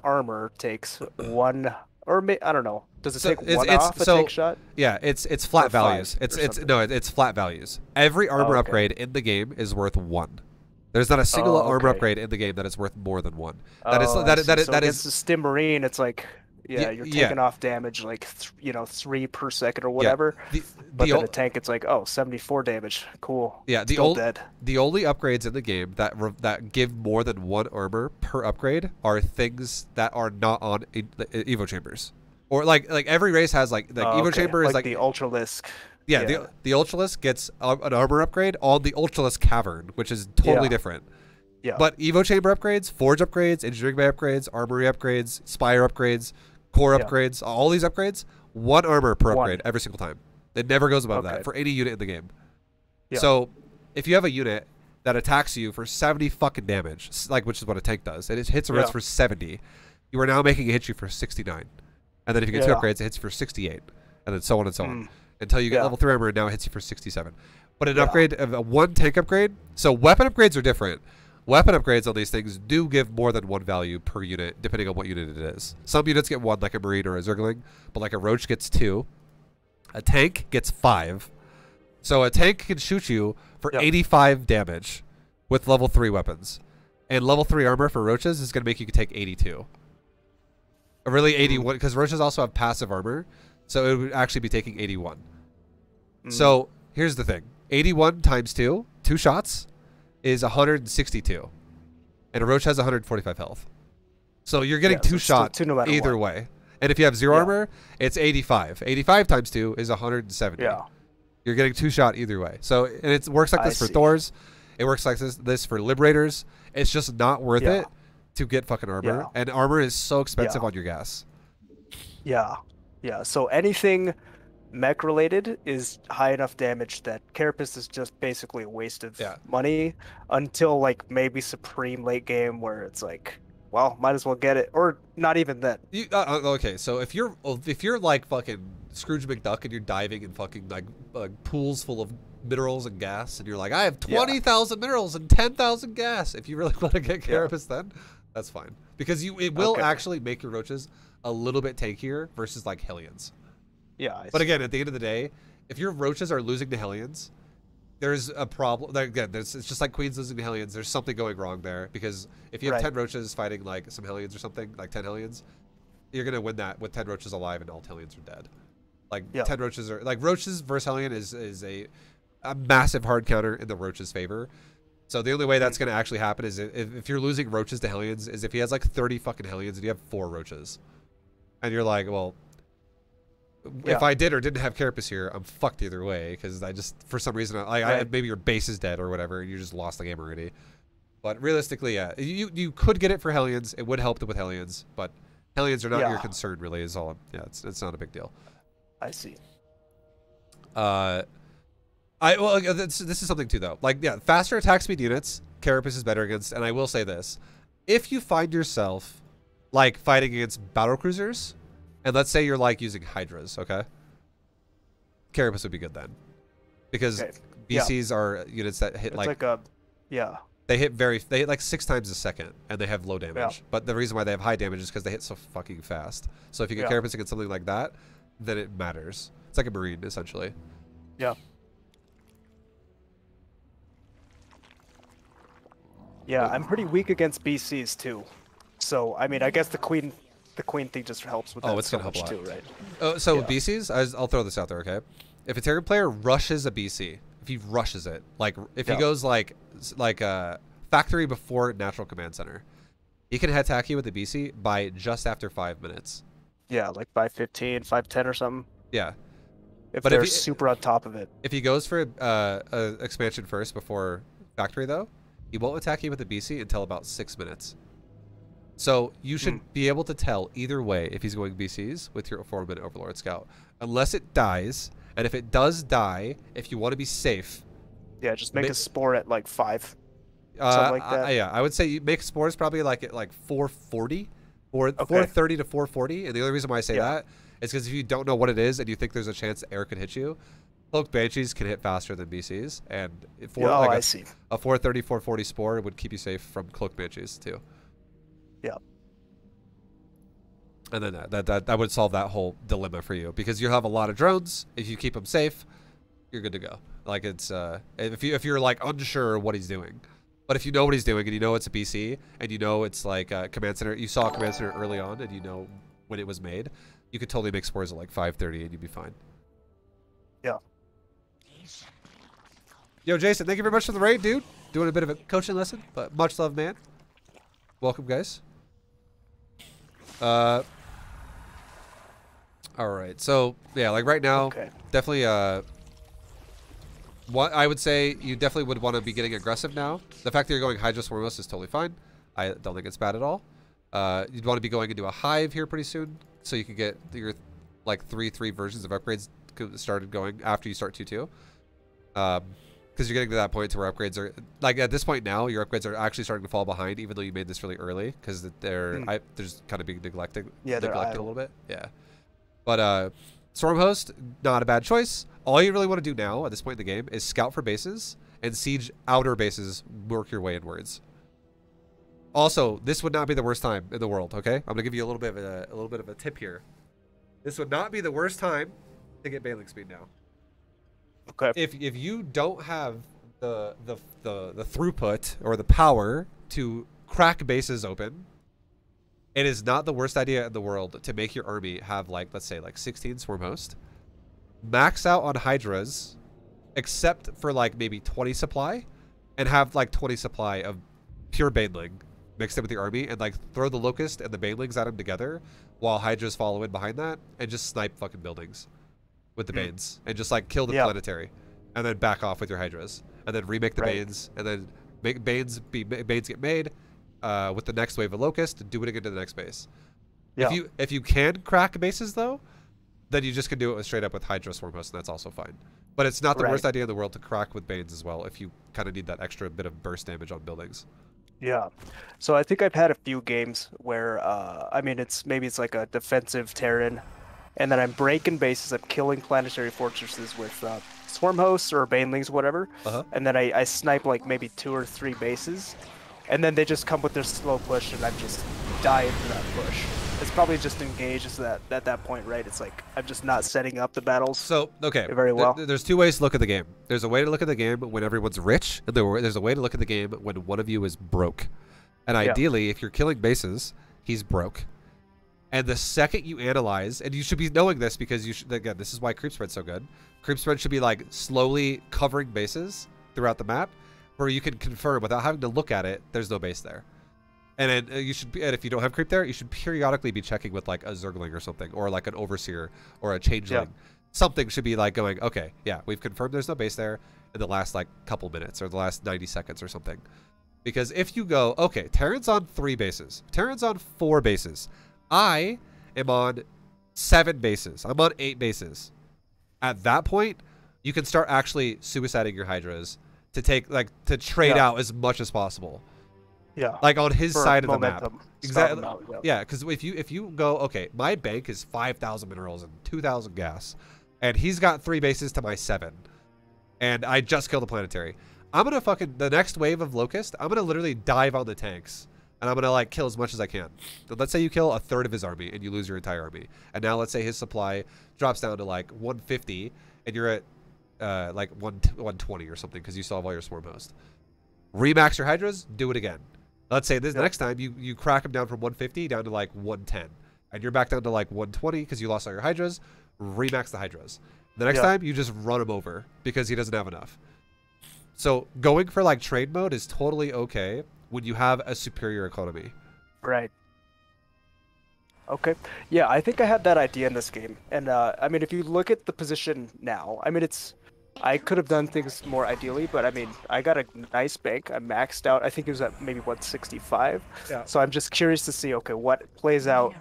armor takes one, or I don't know. Does it take one off a tank shot?
Yeah, it's flat values. It's flat values. Every armor upgrade in the game is worth 1. There's not a single armor upgrade in the game that is worth more than 1. That is
the Stim Marine. It's like you're taking off damage like 3 per second or whatever. But then a tank, it's like 74 damage. Cool.
Yeah, the only upgrades in the game that give more than 1 armor per upgrade are things that are not on Evo chambers, or like every race has like Evo chamber is like
the Ultralisk.
Yeah, the Ultralisk gets an armor upgrade on the Ultralisk Cavern, which is totally different. Yeah. But Evo chamber upgrades, Forge upgrades, Engineering Bay upgrades, Armory upgrades, Spire upgrades, Core upgrades, all these upgrades, 1 armor per upgrade every single time. It never goes above
Okay.
that for any unit in the game.
Yeah.
So if you have a unit that attacks you for 70 fucking damage, like which is what a tank does, and it hits a
Yeah.
ritz for 70, you are now making it hit you for 69. And then if you get 2
Yeah.
upgrades, it hits you for 68. And then so on and so on.
Mm.
Until you get
Yeah.
level 3 armor, and now it hits you for 67. But an
Yeah.
upgrade, a one tank upgrade, so weapon upgrades are different. Weapon upgrades on these things do give more than 1 value per unit, depending on what unit it is. Some units get 1, like a Marine or a Zergling, but like a Roach gets 2. A tank gets 5. So a tank can shoot you for
Yep.
85 damage with level 3 weapons. And level 3 armor for Roaches is going to make you take 82. Or really 81, because Roaches also have passive armor, so it would actually be taking 81.
Mm.
So here's the thing. 81 times 2, 2 shots, is 162. And a Roach has 145 health. So you're getting
Yeah, so
2
it's still
shot
2 no matter
either
what.
way. And if you have 0
Yeah.
armor, it's 85. 85 times 2 is 170.
Yeah.
You're getting 2 shot either way. So and it works like
I
this for
see.
Thors. It works like this for Liberators. It's just not worth
Yeah.
it to get fucking armor.
Yeah.
And armor is so expensive
Yeah.
on your gas.
Yeah. Yeah. So anything mech related is high enough damage that Carapace is just basically a waste of
Yeah.
money until like maybe Supreme late game where it's like, well, might as well get it, or not even then.
You, okay, so if you're like fucking Scrooge McDuck and you're diving in fucking like pools full of minerals and gas, and you're like, I have 20,000 minerals and 10,000 gas. If you really want to get Carapace, then that's fine, because it will actually make your Roaches a little bit tankier versus like Hellions.
Yeah. I
But
see.
again, at the end of the day, if your Roaches are losing to Hellions, there's a problem. Again, it's just like Queens losing to Hellions. There's something going wrong there, because if you have
Right.
10 Roaches fighting like some Hellions or something, like 10 Hellions, you're gonna win that with 10 Roaches alive and all Hellions are dead. Like 10 Roaches are like Roaches versus Hellion is a massive hard counter in the Roach's favor. So the only way that's gonna actually happen is if you're losing Roaches to Hellions is if he has like 30 fucking Hellions and you have 4 Roaches, and you're like, well, if I did or didn't have Carapace here, I'm fucked either way, because I just, for some reason, maybe your base is dead or whatever, and you just lost the game already. But realistically, yeah, you could get it for Hellions. It would help with Hellions, but Hellions are not your concern, really, is all. It's not a big deal.
I see.
This is something too, though. Like, yeah, faster attack speed units, Carapace is better against, and I will say this. If you find yourself, like, fighting against battle cruisers, and let's say you're like using Hydras, okay? Carapace would be good then, because BCs are units that hit
It's like a,
they hit like 6 times a second, and they have low damage. But the reason why they have high damage is because they hit so fucking fast. So if you get Carapace against something like that, then it matters. It's like a Marine essentially.
Yeah. Yeah, I'm pretty weak against BCs too. So I mean, I guess the queen thing just helps with that.
Oh, it's
so
gonna help a lot
too, right?
So with BCs, I'll throw this out there, okay? If a Terran player rushes a BC, if he rushes it, like if he goes like factory before natural command center, he can attack you with the BC by just after 5 minutes.
Yeah, like 5:15, 5:10 or something.
Yeah.
If
But
they're
if he-
super on top of it.
If he goes for a expansion first before factory, though, he won't attack you with the BC until about 6 minutes. So you should be able to tell either way if he's going BCs with your 4-minute Overlord Scout. Unless it dies, and if it does die, if you want to be safe...
Yeah, just make a spore at like 5. Something like that.
Yeah, I would say you make spores probably like at like 440 or 430 to 440. And the only reason why I say that is because if you don't know what it is and you think there's a chance air could hit you, Cloaked Banshees can hit faster than BCs. And
I see.
A 430, 440 spore would keep you safe from Cloaked Banshees too.
Yeah.
And then that would solve that whole dilemma for you, because you'll have a lot of drones. If you keep them safe, you're good to go. Like it's if you're like unsure what he's doing. But if you know what he's doing and you know it's a BC and you know it's like a command center, you saw a command center early on and you know when it was made, you could totally make spores at like 5:30 and you'd be fine.
Yeah.
Yo, Jason, thank you very much for the raid, dude. Doing a bit of a coaching lesson, but much love, man. Welcome, guys. All right, so yeah, like right now, definitely what I would say, you definitely would want to be getting aggressive now. The fact that you're going Hydra Swarmos is totally fine. I don't think it's bad at all. You'd want to be going into a hive here pretty soon, so you can get your like 3 versions of upgrades started going after you start 2-2. Because you're getting to that point to where upgrades are like at this point now, your upgrades are actually starting to fall behind, even though you made this really early, because they're just kind of being neglected.
Yeah,
neglected a little bit. Yeah, but Storm Host, not a bad choice. All you really want to do now at this point in the game is scout for bases and siege outer bases. Work your way inwards. Also, this would not be the worst time in the world. Okay, I'm gonna give you a little bit of a tip here. This would not be the worst time to get bailing speed now.
Okay.
If you don't have the throughput or the power to crack bases open, it is not the worst idea in the world to make your army have like, let's say, like 16 Swarm Host, max out on Hydras, except for like maybe 20 supply, and have like 20 supply of pure Baneling mixed in with your army, and like throw the Locust and the Banelings at them together while Hydras follow in behind that, and just snipe fucking buildings with the Banes, and just like kill the planetary, and then back off with your Hydras, and then remake the Banes, and then make Banes get made with the next wave of Locust, do it again to the next base. Yeah. If you can crack bases though, then you just can do it straight up with Hydra Swarm Host, and that's also fine. But it's not the worst idea in the world to crack with Banes as well if you kind of need that extra bit of burst damage on buildings.
Yeah, so I think I've had a few games where I mean maybe it's like a defensive Terran, and then I'm breaking bases, I'm killing planetary fortresses with Swarm Hosts or Banelings, whatever, and then I snipe like maybe 2 or 3 bases, and then they just come with their slow push, and I'm just dying for that push. It's probably just engaged at that point, right? It's like I'm just not setting up the battles.
So okay,
very well.
There's 2 ways to look at the game. There's a way to look at the game when everyone's rich, and there's a way to look at the game when one of you is broke. And ideally, if you're killing bases, he's broke. And the second you analyze, and you should be knowing this because you should, again, this is why creep spread's so good. Creep spread should be like slowly covering bases throughout the map, where you can confirm without having to look at it, there's no base there. And then you should, and if you don't have creep there, you should periodically be checking with like a Zergling or something, or like an Overseer or a Changeling. Something should be like going, okay, yeah, we've confirmed there's no base there in the last like couple minutes or the last 90 seconds or something. Because if you go, okay, Terran's on 3 bases, Terran's on 4 bases, I am on 7 bases, I'm on 8 bases. At that point, you can start actually suiciding your Hydras to take like to trade out as much as possible. Yeah, like on his side of the map. Exactly. Yeah, because if you go, okay, my bank is 5,000 minerals and 2,000 gas, and he's got 3 bases to my 7, and I just killed the planetary. I'm gonna fucking the next wave of Locust. I'm gonna literally dive on the tanks, and I'm gonna like kill as much as I can. So let's say you kill a third of his army and you lose your entire army, and now let's say his supply drops down to like 150, and you're at like 120 or something because you still have all your Swarm Host. Remax your Hydras, do it again. Let's say this next time you crack him down from 150 down to like 110, and you're back down to like 120 because you lost all your Hydras. Remax the Hydras. The next time you just run him over because he doesn't have enough. So going for like trade mode is totally okay when you have a superior economy.
Right. Okay. Yeah, I think I had that idea in this game, and I mean, if you look at the position now, I mean, I could have done things more ideally, but I mean, I got a nice bank. I maxed out. I think it was at maybe 165. Yeah. So I'm just curious to see, okay, what plays out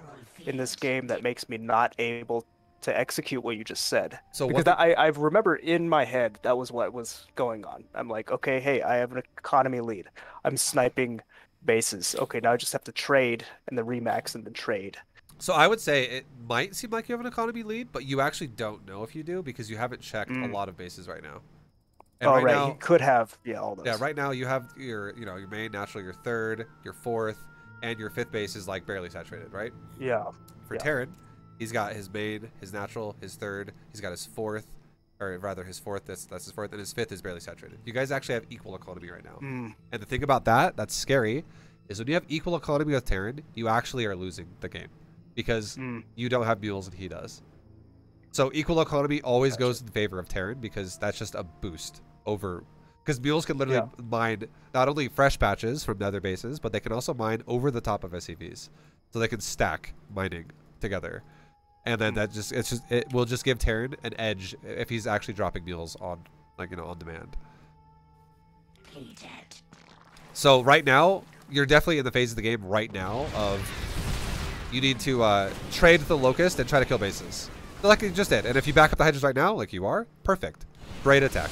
in this game that makes me not able to execute what you just said. So because I remember in my head that was what was going on. I'm like, okay, hey, I have an economy lead. I'm sniping bases. Okay, now I just have to trade and then remax and then trade.
So I would say it might seem like you have an economy lead, but you actually don't know if you do because you haven't checked a lot of bases right now.
And right now, you could have, all those.
Yeah, right now you have your main, natural, your 3rd, your 4th, and your 5th base is like barely saturated, right?
Yeah.
For Terran, he's got his main, his natural, his 3rd, he's got his 4th, or rather his 4th, that's his 4th, and his 5th is barely saturated. You guys actually have equal economy right now. And the thing about that's scary, is when you have equal economy with Terran, you actually are losing the game. Because you don't have mules and he does. So equal economy always goes in favor of Terran because that's just a boost over... Because mules can literally mine not only fresh patches from nether bases, but they can also mine over the top of SCVs. So they can stack mining together. And then it will just give Terran an edge if he's actually dropping mules on, on demand. So right now, you're definitely in the phase of the game right now of... You need to trade the Locust and try to kill bases. Like you just did. And if you back up the Hydras right now, like you are, perfect. Great attack.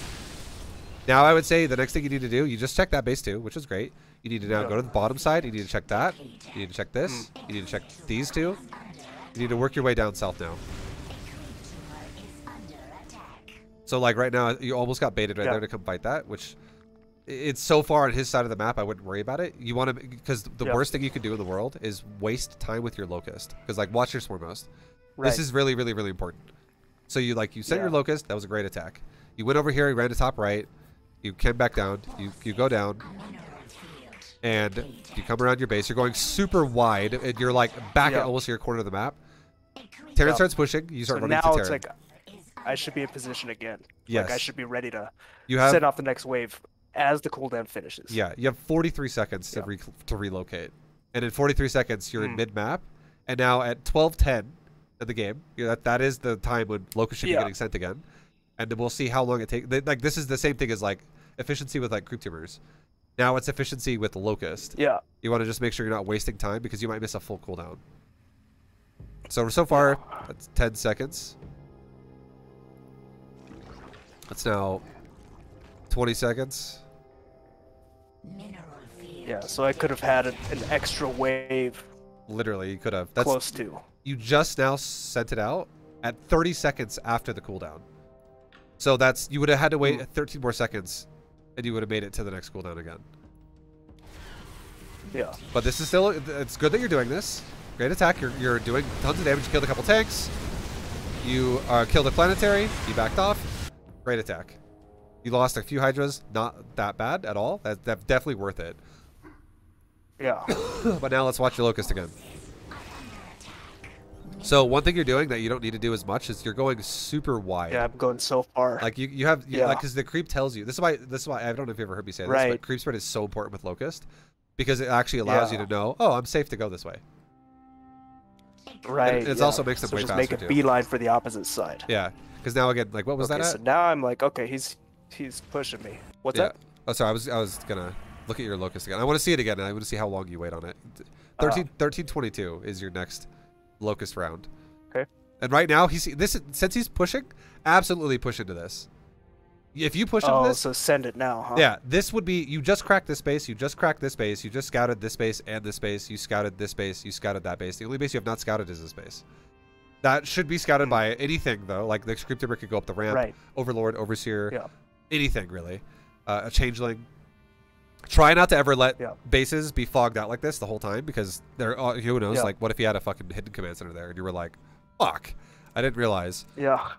Now I would say the next thing you need to do, you just check that base too, which is great. You need to now go to the bottom side. You need to check that. You need to check this. You need to check these two. You need to work your way down south now. So like right now, you almost got baited right there to come fight that, which it's so far on his side of the map, I wouldn't worry about it. You want to, because the worst thing you can do in the world is waste time with your Locust. Because like, watch your Swarmmost. This is really, really, really important. So you set your Locust. That was a great attack. You went over here. You ran to top right. You came back down. You go down. And you come around your base. You're going super wide. And you're like back at almost your corner of the map. Terran starts pushing. You start running to Terran.
Now it's like, I should be in position again.
Yes.
Like I should be ready to
set
set off the next wave as the cooldown finishes.
Yeah, you have 43 seconds to relocate. And in 43 seconds, you're in mid-map. And now at 12:10 of the game, that is the time when Locust should be getting sent again. And then we'll see how long it takes. Like, this is the same thing as, like, efficiency with, like, creep tumors. Now it's efficiency with the Locust.
Yeah.
You want to just make sure you're not wasting time because you might miss a full cooldown. So far, that's 10 seconds. That's now 20 seconds.
Yeah, so I could have had an extra wave.
Literally, you could have.
That's close to.
You just now sent it out at 30 seconds after the cooldown. So that's, you would have had to wait 13 more seconds, and you would have made it to the next cooldown again.
Yeah.
But this is still, it's good that you're doing this. Great attack. You're doing tons of damage. You killed a couple tanks. You killed a planetary. You backed off. Great attack. You lost a few Hydras. Not that bad at all. That's definitely worth it.
Yeah.
But now let's watch your Locust again. So one thing you're doing that you don't need to do as much is you're going super wide.
Yeah, I'm going so far.
Like you have like, because the creep tells you. This is why I don't know if you ever heard me say this, but creep spread is so important with Locust because it actually allows you to know, oh, I'm safe to go this way.
Right.
And it also makes them way faster
just make a beeline for the opposite side.
Yeah, because now again, like what was that at?
So now I'm like, okay, he's pushing me. What's that?
Oh, sorry, I was gonna look at your Locust again. I want to see it again, and I want to see how long you wait on it. 13:22 is your next Locust round.
Okay.
And right now since he's pushing, absolutely push into this. If you push into this,
so send it now, huh?
Yeah, this would be, you just cracked this base, you just cracked this base, you just scouted this base and this base, you scouted this base, you scouted that base. The only base you have not scouted is this base. That should be scouted by anything though, like the Creep Timber could go up the ramp, Overlord, Overseer, anything really. A Changeling. Try not to ever let bases be fogged out like this the whole time because they're, who knows, like what if you had a fucking hidden command center there and you were like, fuck, I didn't realize.
Yeah.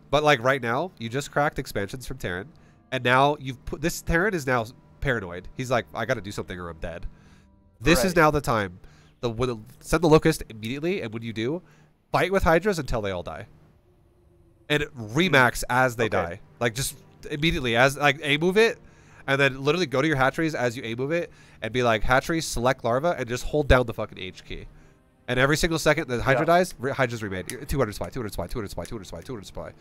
But like right now, you just cracked expansions from Terran, and now you've put this Terran is now paranoid. He's like, I got to do something or I'm dead. This is now the time. Send the Locust immediately, and when you do, fight with Hydras until they all die, and remax as they die. Like just immediately as like A move it, and then literally go to your hatcheries as you A move it, and be like hatcheries, select larva, and just hold down the fucking H key. And every single second the Hydra dies, Hydra's remade. 200 supply, 200 supply, 200 supply, 200 supply, 200 supply.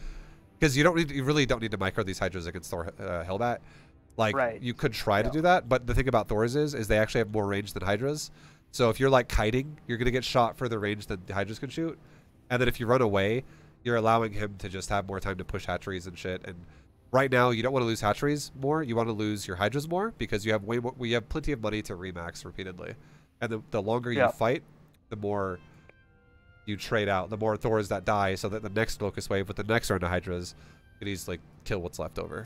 Because you really don't need to micro these Hydras against Thor Hellbat. Like you could try to do that, but the thing about Thors is they actually have more range than Hydras. So if you're like kiting, you're gonna get shot further range than the Hydras can shoot. And then if you run away, you're allowing him to just have more time to push hatcheries and shit. And right now, you don't want to lose hatcheries more. You want to lose your Hydras more because you have way more. We have plenty of money to remax repeatedly. And the longer you fight, the more you trade out, the more Thors that die, so that the next Locust wave with the next round of Hydras could easily kill what's left over.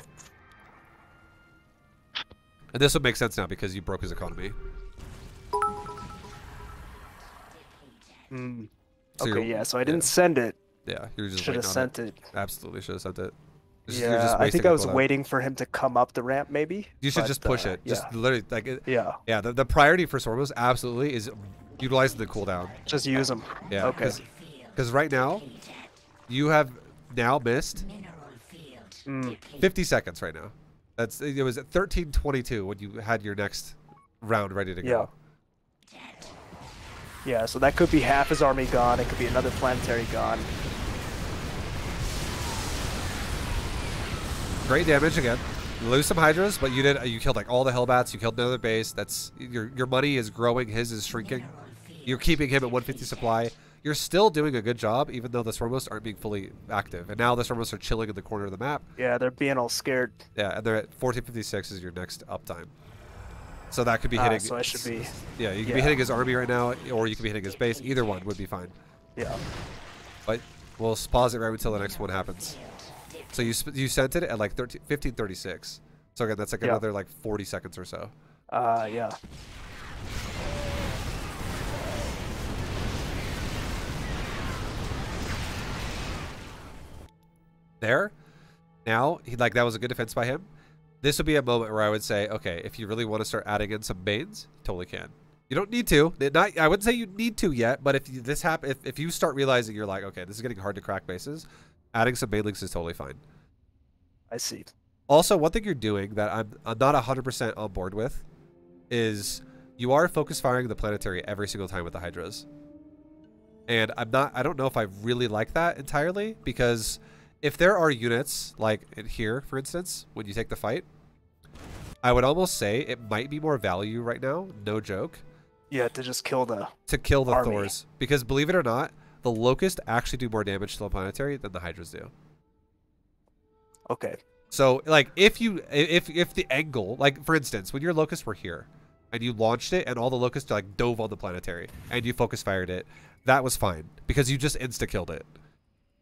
And this would make sense now because you broke his economy.
So okay, so I didn't send it.
Yeah, you were just
should have sent it.
Absolutely should have sent it.
Yeah, I think I was waiting for him to come up the ramp, maybe.
You should just push it. Just literally, like,
yeah.
The priority for Swarmos absolutely is utilizing the cooldown.
Just use them.
Yeah.
Okay.
Because right now, you have now missed 50 seconds right now. It was at 13:22 when you had your next round ready to go.
Yeah, so that could be half his army gone. It could be another planetary gone.
Great damage again. You lose some Hydras, but you killed like all the Hellbats. You killed another base. That's your money is growing. His is shrinking. You're keeping him at 150 supply. you're still doing a good job, even though the Swarmos aren't being fully active. And now the Swarmos are chilling in the corner of the map.
Yeah, they're being all scared.
Yeah, and they're at 1456 is your next uptime. So that could be hitting.
So I should be.
Yeah, you could be hitting his army right now, or you could be hitting his base. Either one would be fine.
Yeah.
But we'll pause it right until the next one happens. So you sent it at like 1536. So again, that's like another like 40 seconds or so.
Yeah.
There. Now, that was a good defense by him. This would be a moment where I would say, okay, if you really want to start adding in some mains, you totally can. You don't need to. I wouldn't say you need to yet, but if you start realizing you're like, okay, this is getting hard to crack bases, adding some main links is totally fine.
I see.
Also, one thing you're doing that I'm not 100% on board with is you are focus firing the planetary every single time with the Hydras. And I don't know if I really like that entirely, because if there are units, like in here, for instance, when you take the fight, I would almost say it might be more value right now, no joke.
Yeah, to just kill the army.
Thors. Because believe it or not, the Locust actually do more damage to the planetary than the Hydras do.
Okay.
So, like, if the angle, like, for instance, when your Locusts were here, and you launched it, and all the Locusts, like, dove on the planetary, and you focus fired it, that was fine, because you just insta-killed it.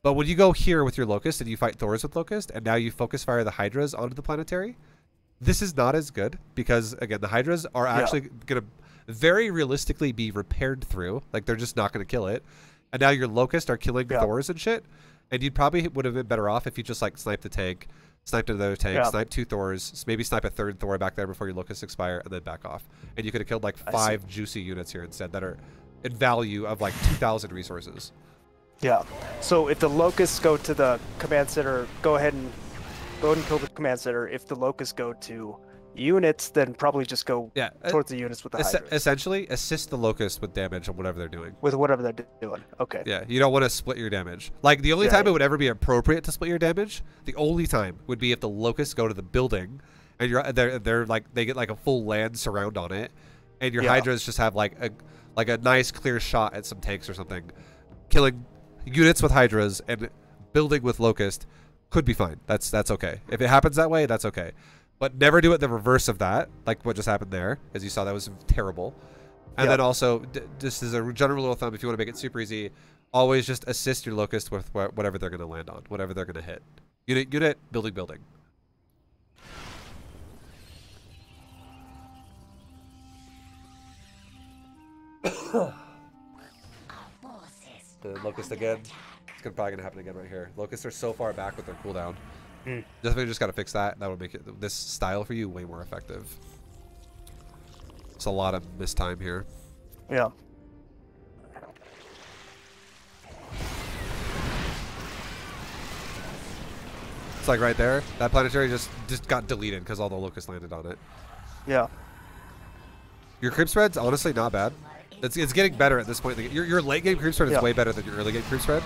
But when you go here with your Locust, and you fight Thors with Locust, and now you focus fire the Hydras onto the planetary, this is not as good, because, again, the Hydras are actually going to very realistically be repaired through. Like, they're just not going to kill it. And now your Locusts are killing Thors and shit, and you probably would have been better off if you just, like, sniped the tank, sniped another tank, sniped 2 Thors, maybe snipe a 3rd Thor back there before your Locusts expire, and then back off. And you could have killed, like, 5 juicy units here instead that are in value of, like, 2,000 resources.
Yeah. So if the Locusts go to the command center, go ahead and kill the command center. If the Locusts go to units, then probably just go towards the units with the Hydras.
Essentially, assist the Locust with damage on whatever they're doing.
With whatever they're doing. Okay.
Yeah, you don't want to split your damage. Like, the only time it would ever be appropriate to split your damage, the only time would be if the Locusts go to the building, and they're like, they get like a full land surround on it, and your Hydras just have like a nice clear shot at some tanks or something. Killing units with Hydras and building with Locust could be fine. That's okay. If it happens that way, that's okay. But never do it the reverse of that, like what just happened there. As you saw, that was terrible. And then also, just as a general rule of thumb, if you want to make it super easy, always just assist your Locust with whatever they're going to land on, whatever they're going to hit. Unit, building. The Locust again. It's probably going to happen again right here. Locusts are so far back with their cooldown. Just got to fix that. That would make this style for you way more effective. It's a lot of missed time here.
Yeah.
It's like right there. That planetary just got deleted because all the Locusts landed on it.
Yeah.
Your creep spread's honestly not bad. It's getting better at this point. Your late game creep spread is way better than your early game creep spread.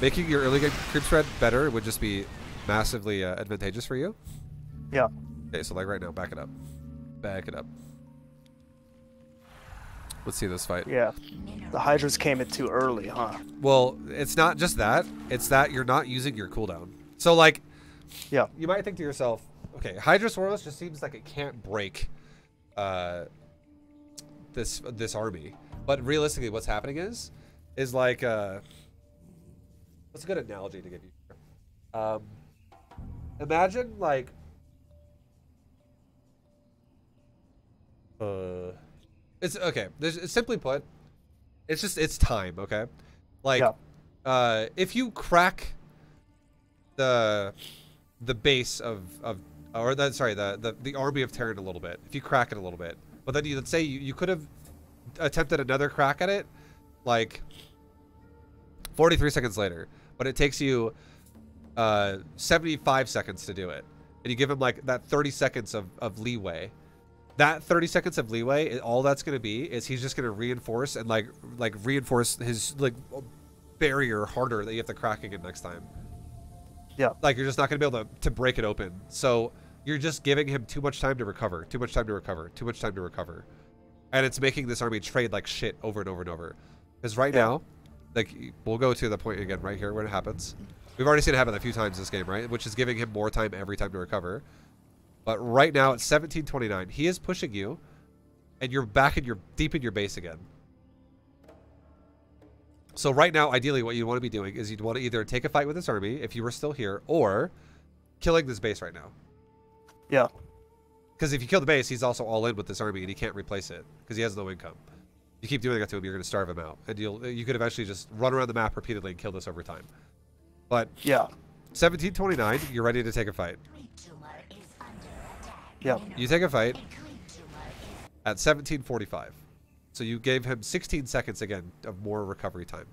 Making your early game creep spread better would just be massively advantageous for you.
Yeah.
Okay, so like right now, back it up. Back it up. Let's see this fight.
Yeah. The Hydras came in too early, huh?
Well, it's not just that. It's that you're not using your cooldown. So like, you might think to yourself, okay, Hydra Swarmos just seems like it can't break this army. But realistically, what's happening is like, what's a good analogy to give you? Imagine like, it's okay. Simply put, it's time. Okay, like, if you crack the base of the army of Terran a little bit, if you crack it a little bit, but then let's say you could have attempted another crack at it, like 43 seconds later, but it takes you 75 seconds to do it, and you give him like that 30 seconds of leeway. That 30 seconds of leeway, all that's going to be is he's just going to reinforce and like reinforce his like barrier harder that you have to crack again next time.
Yeah.
Like, you're just not going to be able to break it open. So you're just giving him too much time to recover, too much time to recover, too much time to recover. And it's making this army trade like shit over and over and over. Because right now, like we'll go to the point again right here when it happens. We've already seen it happen a few times this game, right? Which is giving him more time every time to recover. But right now it's 17:29. He is pushing you, and you're back in your deep in your base again. So right now, ideally, what you want to be doing is you'd want to either take a fight with this army if you were still here, or killing this base right now.
Yeah.
Because if you kill the base, he's also all in with this army, and he can't replace it because he has no income. You keep doing that to him, you're going to starve him out, and you could eventually just run around the map repeatedly and kill this over time. But
yeah,
17:29, you're ready to take a fight.
Yeah.
You take a fight at 17:45. So you gave him 16 seconds again of more recovery time.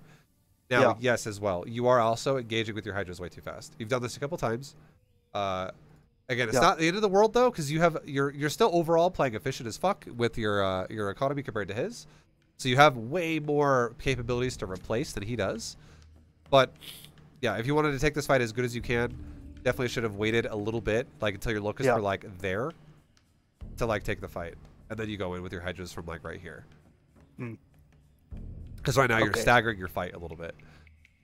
Now, yes, as well, you are also engaging with your hydras way too fast. You've done this a couple times. Again, it's not the end of the world though, because you're still overall playing efficient as fuck with your economy compared to his. So you have way more capabilities to replace than he does. But yeah, if you wanted to take this fight as good as you can, definitely should have waited a little bit, like until your locusts were like there, to like take the fight, and then you go in with your hydras from like right here. Because right now you're staggering your fight a little bit.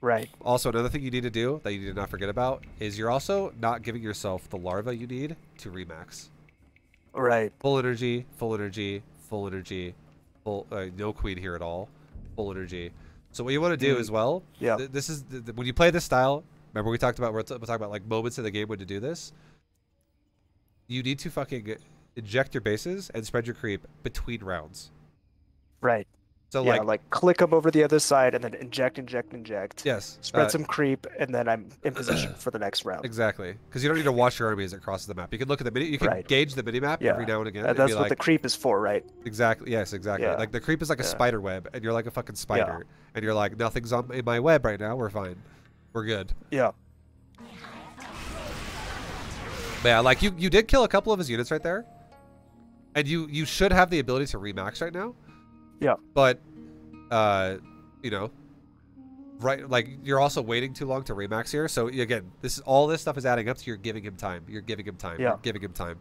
Right.
Also, another thing you need to do that you did not forget about is you're also not giving yourself the larva you need to remax.
Right.
Full energy, full energy, full energy, full no queen here at all. Full energy. So what you want to do as well, this is when you play this style, remember we talked about, we're talking about like moments in the game when to do this. You need to fucking inject your bases and spread your creep between rounds.
Right.
So
like click them over the other side and then inject, inject, inject.
Yes.
Spread some creep, and then I'm in position for the next round.
Exactly. Because you don't need to watch your army as it crosses the map. You can look at the you can gauge the mini map every now and again.
That's what the creep is for, right?
Exactly. Yes, exactly. Yeah. Like the creep is like a spider web, and you're like a fucking spider, and you're like, nothing's in my web right now. We're fine. We're good.
Yeah.
But yeah, like you did kill a couple of his units right there, and you should have the ability to remax right now.
Yeah.
But, you know, right, like you're also waiting too long to remax here. So again, all this stuff is adding up to you're giving him time. You're giving him time. You're giving him time.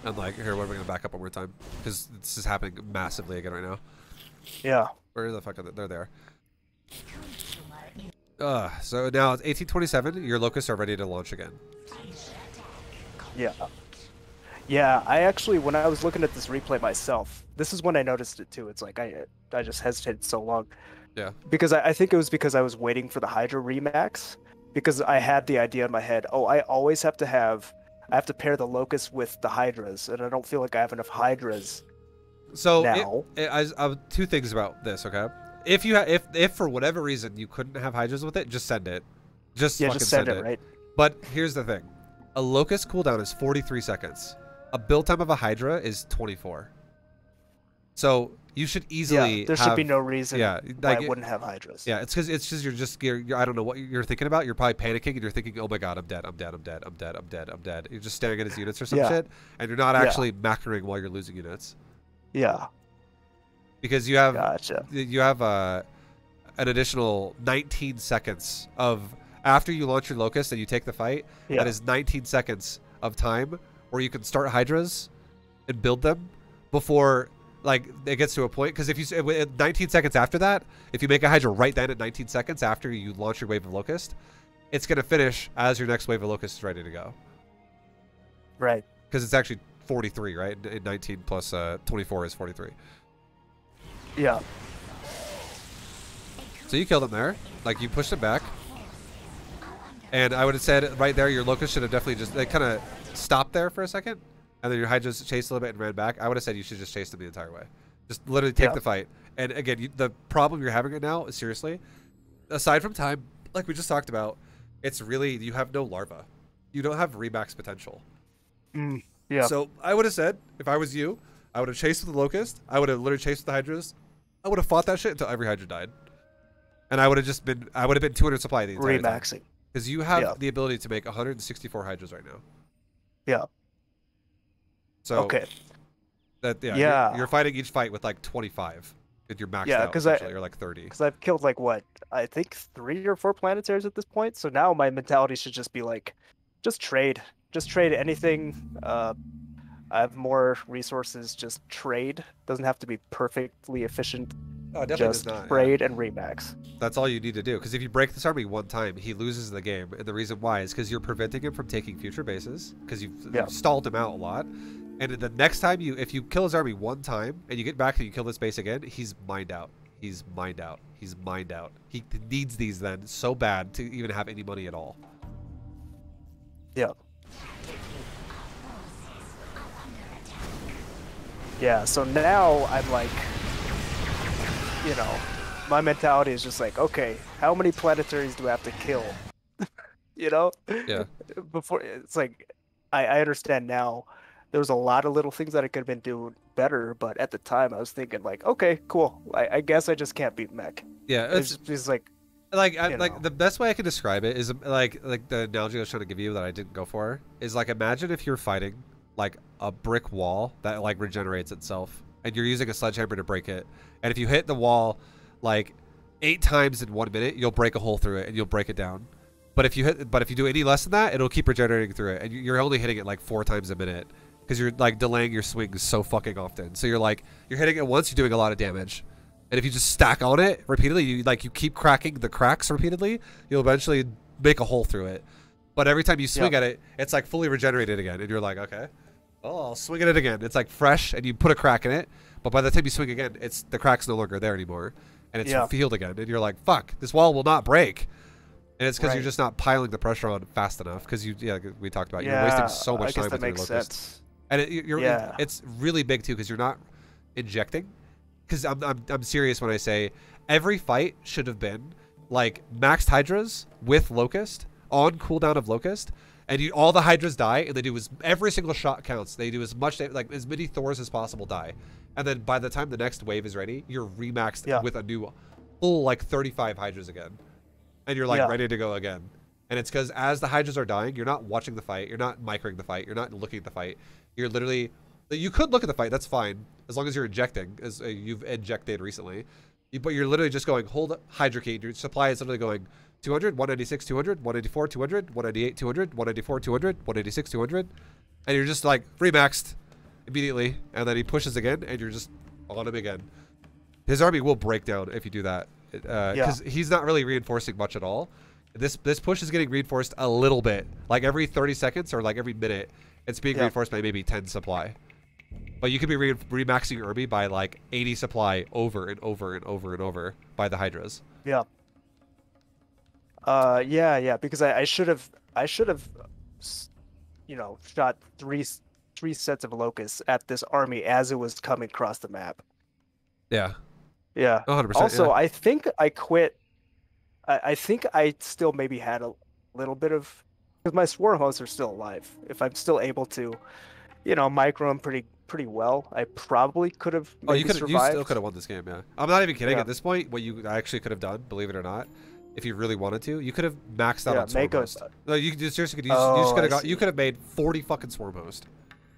And like, here, we're going to back up one more time because this is happening massively again right now.
Yeah.
Where the fuck are they? They're there. So now it's 18:27. Your locusts are ready to launch again.
Yeah. Yeah, I actually, when I was looking at this replay myself, this is when I noticed it too. It's like I just hesitated so long.
Yeah.
Because I think it was because I was waiting for the Hydra remax, because I had the idea in my head, oh, I have to pair the Locust with the Hydras, and I don't feel like I have enough Hydras.
So
now.
I two things about this, okay? If for whatever reason you couldn't have Hydras with it, just send it. Just send it,
right?
But here's the thing. A Locust cooldown is 43 seconds. A build time of a Hydra is 24. So you should easily
there should be no reason why I wouldn't have Hydras.
Yeah, it's because you're I don't know what you're thinking about. You're probably panicking and you're thinking, oh my god, I'm dead, I'm dead, I'm dead, I'm dead, I'm dead, I'm dead. You're just staring at his units or some shit, and you're not actually macroing while you're losing units.
Yeah.
Because you have an additional 19 seconds of after you launch your Locust and you take the fight. That is 19 seconds of time where you can start Hydras and build them before like it gets to a point. Because if you 19 seconds after that, if you make a Hydra right then at 19 seconds after you launch your wave of Locust, it's gonna finish as your next wave of Locust is ready to go.
Right.
Because it's actually 43, right? 19 plus 24 is 43.
Yeah.
So you killed him there. Like, you pushed him back. And I would have said right there, your Locust should have definitely just, they kind of stopped there for a second. And then your Hydras chased a little bit and ran back. I would have said you should just chase them the entire way. Just literally take the fight. And again, the problem you're having right now is seriously, aside from time, like we just talked about, it's really, you have no larva. You don't have remax potential.
Yeah.
So I would have said, if I was you, I would have chased with the Locust. I would have literally chased with the Hydras. I would have fought that shit until every Hydra died. And I would have just been, 200 supply the entire time.
Remaxing.
Because you have the ability to make 164 Hydras right now.
Yeah.
So
okay.
You're fighting each fight with like 25. If you're maxed out, essentially, or like 30.
Because I've killed like what, I think 3 or 4 planetaries at this point. So now my mentality should just be like, just trade. Just trade anything. I have more resources. Just trade. Doesn't have to be perfectly efficient.
Oh, it definitely
Just
does not.
trade and remax.
That's all you need to do. Because if you break this army one time, he loses the game. And the reason why is because you're preventing him from taking future bases. Because you've stalled him out a lot. And the next time if you kill his army one time and you get back and you kill this base again, he's mined out. He's mined out. He's mined out. He needs these then so bad to even have any money at all.
Yeah. Yeah, so now I'm like, you know, my mentality is just like, okay, how many planetaries do I have to kill? You know?
Yeah.
Before it's like, I understand now. There was a lot of little things that I could have been doing better, but at the time I was thinking like, okay, cool. I guess I just can't beat Mech.
Yeah,
it's just like
the best way I can describe it is like the analogy I was trying to give you that I didn't go for is like, imagine if you're fighting like a brick wall that like regenerates itself and you're using a sledgehammer to break it, and if you hit the wall like 8 times in 1 minute, you'll break a hole through it and you'll break it down. But if you do any less than that, it'll keep regenerating through it, and you're only hitting it like 4 times a minute because you're like delaying your swings so fucking often. So you're hitting it once, you're doing a lot of damage. And if you just stack on it repeatedly, you keep cracking the cracks repeatedly, you'll eventually make a hole through it. But every time you swing at it, it's like fully regenerated again, and you're like, okay, oh, I'll swing at it again. It's like fresh, and you put a crack in it, but by the time you swing again, the crack's no longer there anymore, and it's healed again, and you're like, fuck, this wall will not break. And it's because you're just not piling the pressure on fast enough, because we talked about you're wasting so much time with your locust. And it's really big too, because you're not injecting. Because I'm serious when I say every fight should have been like maxed hydras with locust on cooldown of locust, and all the hydras die, and they do every single shot counts. They do as much like as many Thors as possible die, and then by the time the next wave is ready, you're remaxed with a new full like 35 hydras again, and you're like ready to go again. And it's because as the hydras are dying, you're not watching the fight, you're not microing the fight, you're not looking at the fight. You're literally, you could look at the fight, that's fine, as long as you're injecting, as you've injected recently. But you're literally just going, hold Hydra key, your supply is literally going 200, 196, 200, 184, 200, 198, 200, 194, 200, 186, 200. And you're just like remaxed immediately, and then he pushes again, and you're just on him again. His army will break down if you do that, because he's not really reinforcing much at all. This push is getting reinforced a little bit, like every 30 seconds or like every minute. It's being reinforced by maybe 10 supply. But you could be remaxing your army by like 80 supply over and over and over and over by the hydras.
Yeah. Because I should have shot three sets of locusts at this army as it was coming across the map.
Yeah.
Yeah.
100%.
Also, I think I quit. I think I still maybe had a little bit of, because my swarm hosts are still alive. If I'm still able to, micro them pretty well, I probably could have.
You still could have won this game. Yeah. I'm not even kidding. At this point, what you actually could have done, believe it or not, if you really wanted to, you could have maxed out on swarm host. No, you seriously could. You could have made 40 fucking swarm host.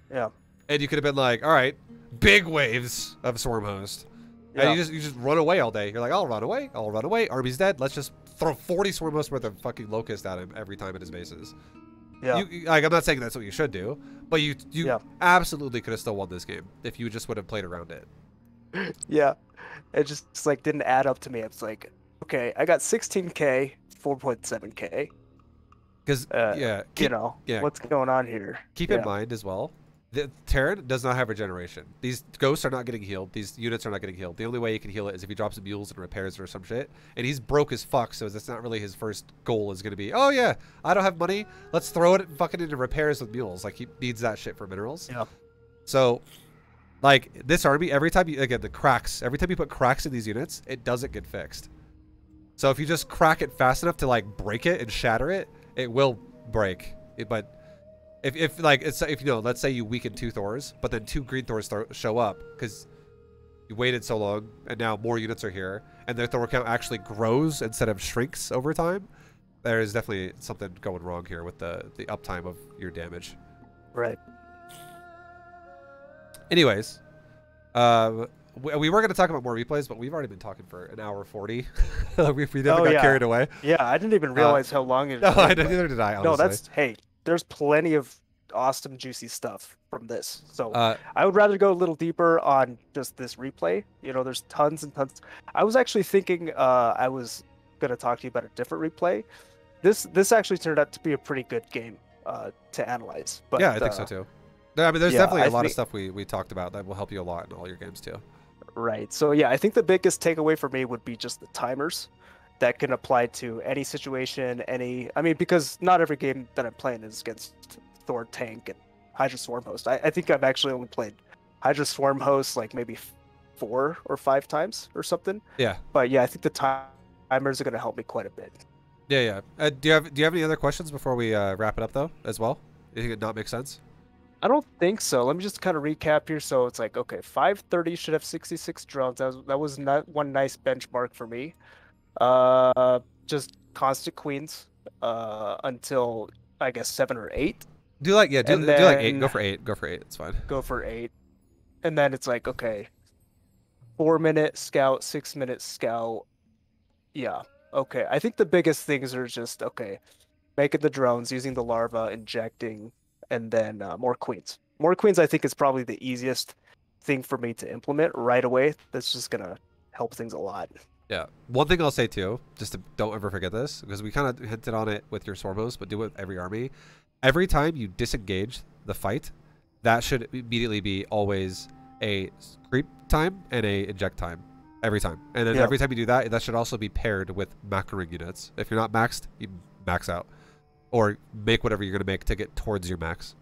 Yeah.
And you could have been like, all right, big waves of swarm host. Yeah. And you just run away all day. You're like, I'll run away. Army's dead. Let's just throw 40 swarm hosts worth of fucking locust at him every time at his bases. Yeah. I'm not saying that's what you should do, but you absolutely could have still won this game if you just would have played around it.
Yeah. It just like didn't add up to me. It's like, okay, I got 16k, 4.7k.
Because
what's going on here?
Keep in mind as well, the Terran does not have regeneration. These ghosts are not getting healed. These units are not getting healed. The only way he can heal it is if he drops some mules and repairs or some shit. And he's broke as fuck, so that's not really his first goal is going to be, oh yeah, I don't have money. Let's throw it fucking into repairs with mules. Like, he needs that shit for minerals.
Yeah.
So, like, this army, every time you put cracks in these units, it doesn't get fixed. So if you just crack it fast enough to, like, break it and shatter it, it will break. But if let's say you weaken 2 Thors, but then 2 green Thors show up because you waited so long, and now more units are here, and their Thor count actually grows instead of shrinks over time, there is definitely something going wrong here with the uptime of your damage.
Right.
Anyways, we were going to talk about more replays, but we've already been talking for an hour 40. we never got carried away.
Yeah, I didn't even realize how long it.
No, neither did I. Honestly.
No, that's there's plenty of awesome, juicy stuff from this. So
Uh,
I would rather go a little deeper on just this replay. You know, there's tons and tons. I was actually thinking I was gonna talk to you about a different replay. This actually turned out to be a pretty good game to analyze. But
yeah, I think so too. No, I mean, there's
yeah,
definitely
I
a lot of
think-
stuff we talked about that will help you a lot in all your games too.
Right. So yeah, I think the biggest takeaway for me would be just the timers that can apply to any situation, I mean, because not every game that I'm playing is against Thor Tank and Hydra Swarm Host. I think I've actually only played Hydra Swarm Host like maybe 4 or 5 times or something.
Yeah.
But yeah, I think the timers are going to help me quite a bit.
Yeah, yeah. Do you have any other questions before we wrap it up though, as well? You think it not make sense?
I don't think so. Let me just kind of recap here. So it's like, okay, 530 should have 66 drones. That was not one nice benchmark for me. Just constant queens until I guess 7 or 8.
Do like do like 8.
then-
Go for 8. Go for 8. It's fine.
Go for 8. And then it's like, okay, 4-minute scout, 6-minute scout. Yeah. Okay. I think the biggest things are just, okay, making the drones, using the larva, injecting, and then more queens. More queens, I think, is probably the easiest thing for me to implement right away. That's just going to help things a lot.
Yeah. One thing I'll say too, just to, don't ever forget this, because we kind of hinted on it with your Swarm Host, but do it with every army. Every time you disengage the fight, that should immediately be always a creep time and a inject time. Every time. And then
Yeah.
every time you do that, that should also be paired with macroing units. If you're not maxed, you max out. Or make whatever you're going to make to get towards your max.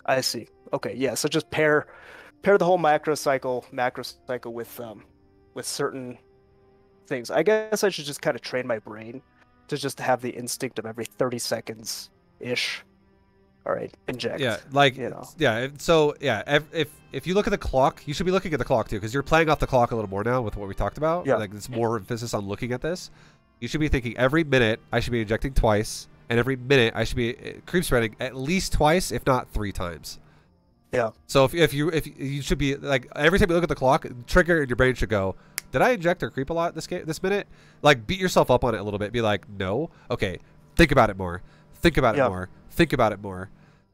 I see. Okay, yeah. So just pair the whole macro cycle with certain things. I guess I should just kind of train my brain to just have the instinct of every 30 seconds ish. All right, inject.
Yeah, like
you know.
yeah. So yeah, if you look at the clock, you should be looking at the clock too, because you're playing off the clock a little more now with what we talked about.
Yeah.
Like it's more emphasis on looking at this. You should be thinking every minute I should be injecting twice, and every minute I should be creep spreading at least twice, if not 3 times.
Yeah.
So if you should be like every time you look at the clock, trigger in your brain should go, did I inject or creep a lot this minute? Like beat yourself up on it a little bit. Be like, no. Okay, think about it more. Think about it
Yeah.
more. Think about it more.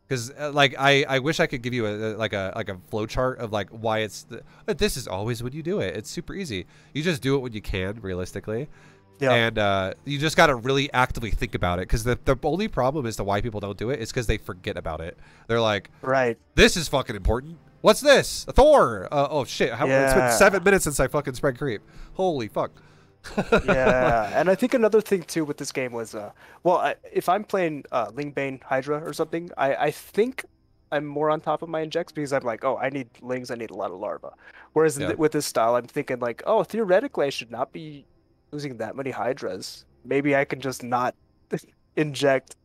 Because like I wish I could give you a flow chart of like why it's this is always when you do it. It's super easy. You just do it when you can, realistically.
Yeah.
And you just got to really actively think about it, because the only problem is to why people don't do it is because they forget about it. They're like,
Right.
this is fucking important. What's this? A Thor. Oh shit. It's been
Yeah.
7 minutes since I fucking spread creep. Holy fuck.
Yeah, and I think another thing too with this game was, if I'm playing Lingbane Hydra or something, I think I'm more on top of my injects because I'm like, oh, I need lings, I need a lot of larva. Whereas
Yeah.
with this style, I'm thinking like, oh, theoretically, I should not be using that many Hydras. Maybe I can just not inject,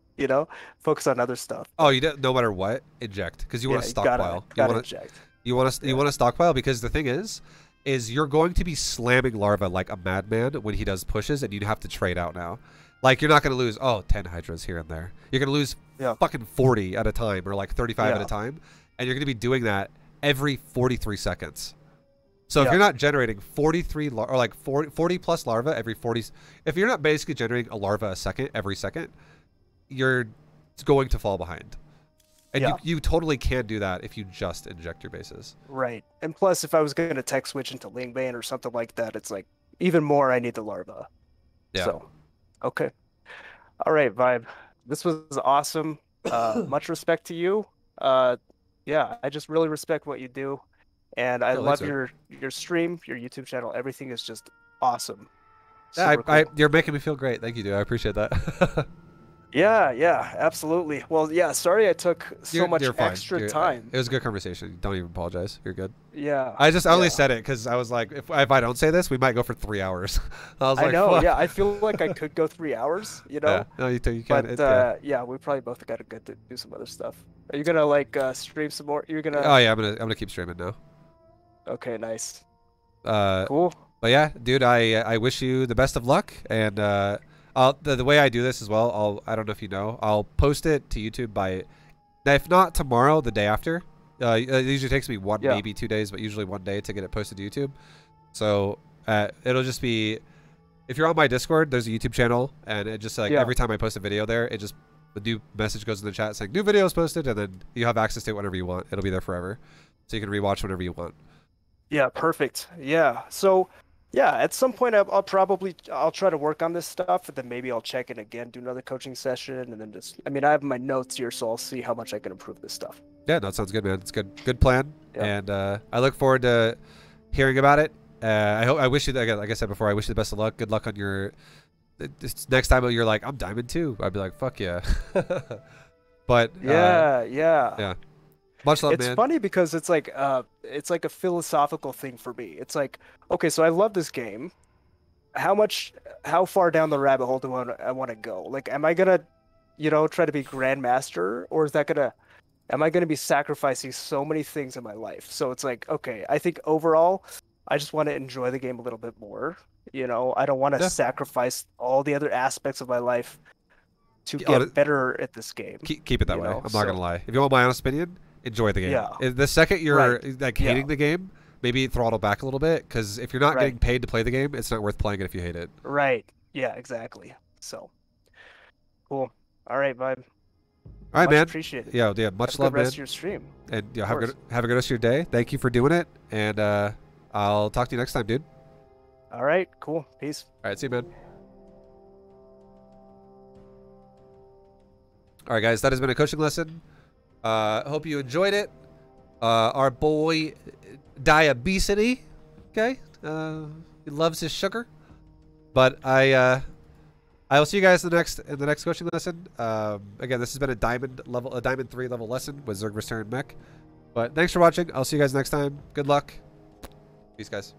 focus on other stuff.
Oh, you don't, no matter what, inject, because you want to
you
stockpile.
gotta
want
inject.
you want to stockpile, because the thing is you're going to be slamming larva like a madman when he does pushes, and you'd have to trade out now. Like you're not going to lose 10 Hydras here and there. You're going to lose fucking 40 at a time, or like 35 at a time, and you're going to be doing that every 43 seconds. So if you're not generating 43 or like 40 plus larva every 40, if you're not basically generating a larva a second every second, you're going to fall behind. And you totally can do that if you just inject your bases.
Right. And plus, if I was going to tech switch into Lingbane or something like that, it's like even more I need the larva.
Yeah.
So, okay. All right, Vibe. This was awesome. Much respect to you. Yeah, I just really respect what you do. And I love your stream, your YouTube channel. Everything is just awesome.
Yeah,
Super cool.
you're making me feel great. Thank you, dude. I appreciate that.
Yeah, absolutely. Well, yeah, sorry I took so much
you're fine.
extra time.
It was a good conversation. Don't even apologize. You're good.
Yeah.
I only said it because I was like, if I don't say this, we might go for 3 hours. I was like,
know.
fuck.
Yeah, I feel like I could go 3 hours.
Yeah. No, you can.
But yeah, we probably both got to get to do some other stuff. Are you gonna like stream some more? You're gonna.
Oh yeah, I'm gonna keep streaming now.
Okay, nice.
Cool.
Cool.
But yeah, dude, I wish you the best of luck, and the way I do this as well, I don't know if you know, I'll post it to YouTube if not tomorrow, the day after. It usually takes me maybe 2 days, but usually 1 day to get it posted to YouTube. So it'll just be, if you're on my Discord, there's a YouTube channel, and it just every time I post a video there, it just The new message goes in the chat saying new video is posted, and then you have access to it whenever you want. It'll be there forever, so you can rewatch whenever you want.
Yeah, perfect. Yeah. So, yeah, at some point I'll try to work on this stuff, and then maybe I'll check in again, do another coaching session, and then just, I mean, I have my notes here, so I'll see how much I can improve this stuff.
Yeah, no, it sounds good, man. It's good plan,
Yeah.
and I look forward to hearing about it. I wish you, again, like I said before, I wish you the best of luck. Good luck on your next time you're like, I'm Diamond 2. I'd be like, fuck yeah. But
Yeah.
Much love,
It's
man.
funny because it's like a philosophical thing for me. It's like, okay, so I love this game. How far down the rabbit hole do I want to go? Like, am I gonna, try to be grandmaster, or am I gonna be sacrificing so many things in my life? So it's like, okay, I think overall, I just want to enjoy the game a little bit more. I don't want to sacrifice all the other aspects of my life to get better at this game.
Keep it that way. I'm not gonna lie. If you want my honest opinion, enjoy the game.
Yeah.
The second you're like hating the game, maybe throttle back a little bit, because if you're not getting paid to play the game, it's not worth playing it if you hate it.
Right. Yeah, exactly. So, cool. All right, Vibe.
All right, man.
Appreciate it.
Yeah, much love, man.
Rest of your stream.
And have a good rest of your day. Thank you for doing it, and I'll talk to you next time, dude.
All right, cool. Peace.
All right, see you, man. All right, guys, that has been a coaching lesson. Hope you enjoyed it. Our boy Diabesity, okay, he loves his sugar. But I will see you guys in the next coaching lesson. Again, this has been a Diamond 3 level lesson with Zerg Return Mech. But thanks for watching. I'll see you guys next time. Good luck. Peace, guys.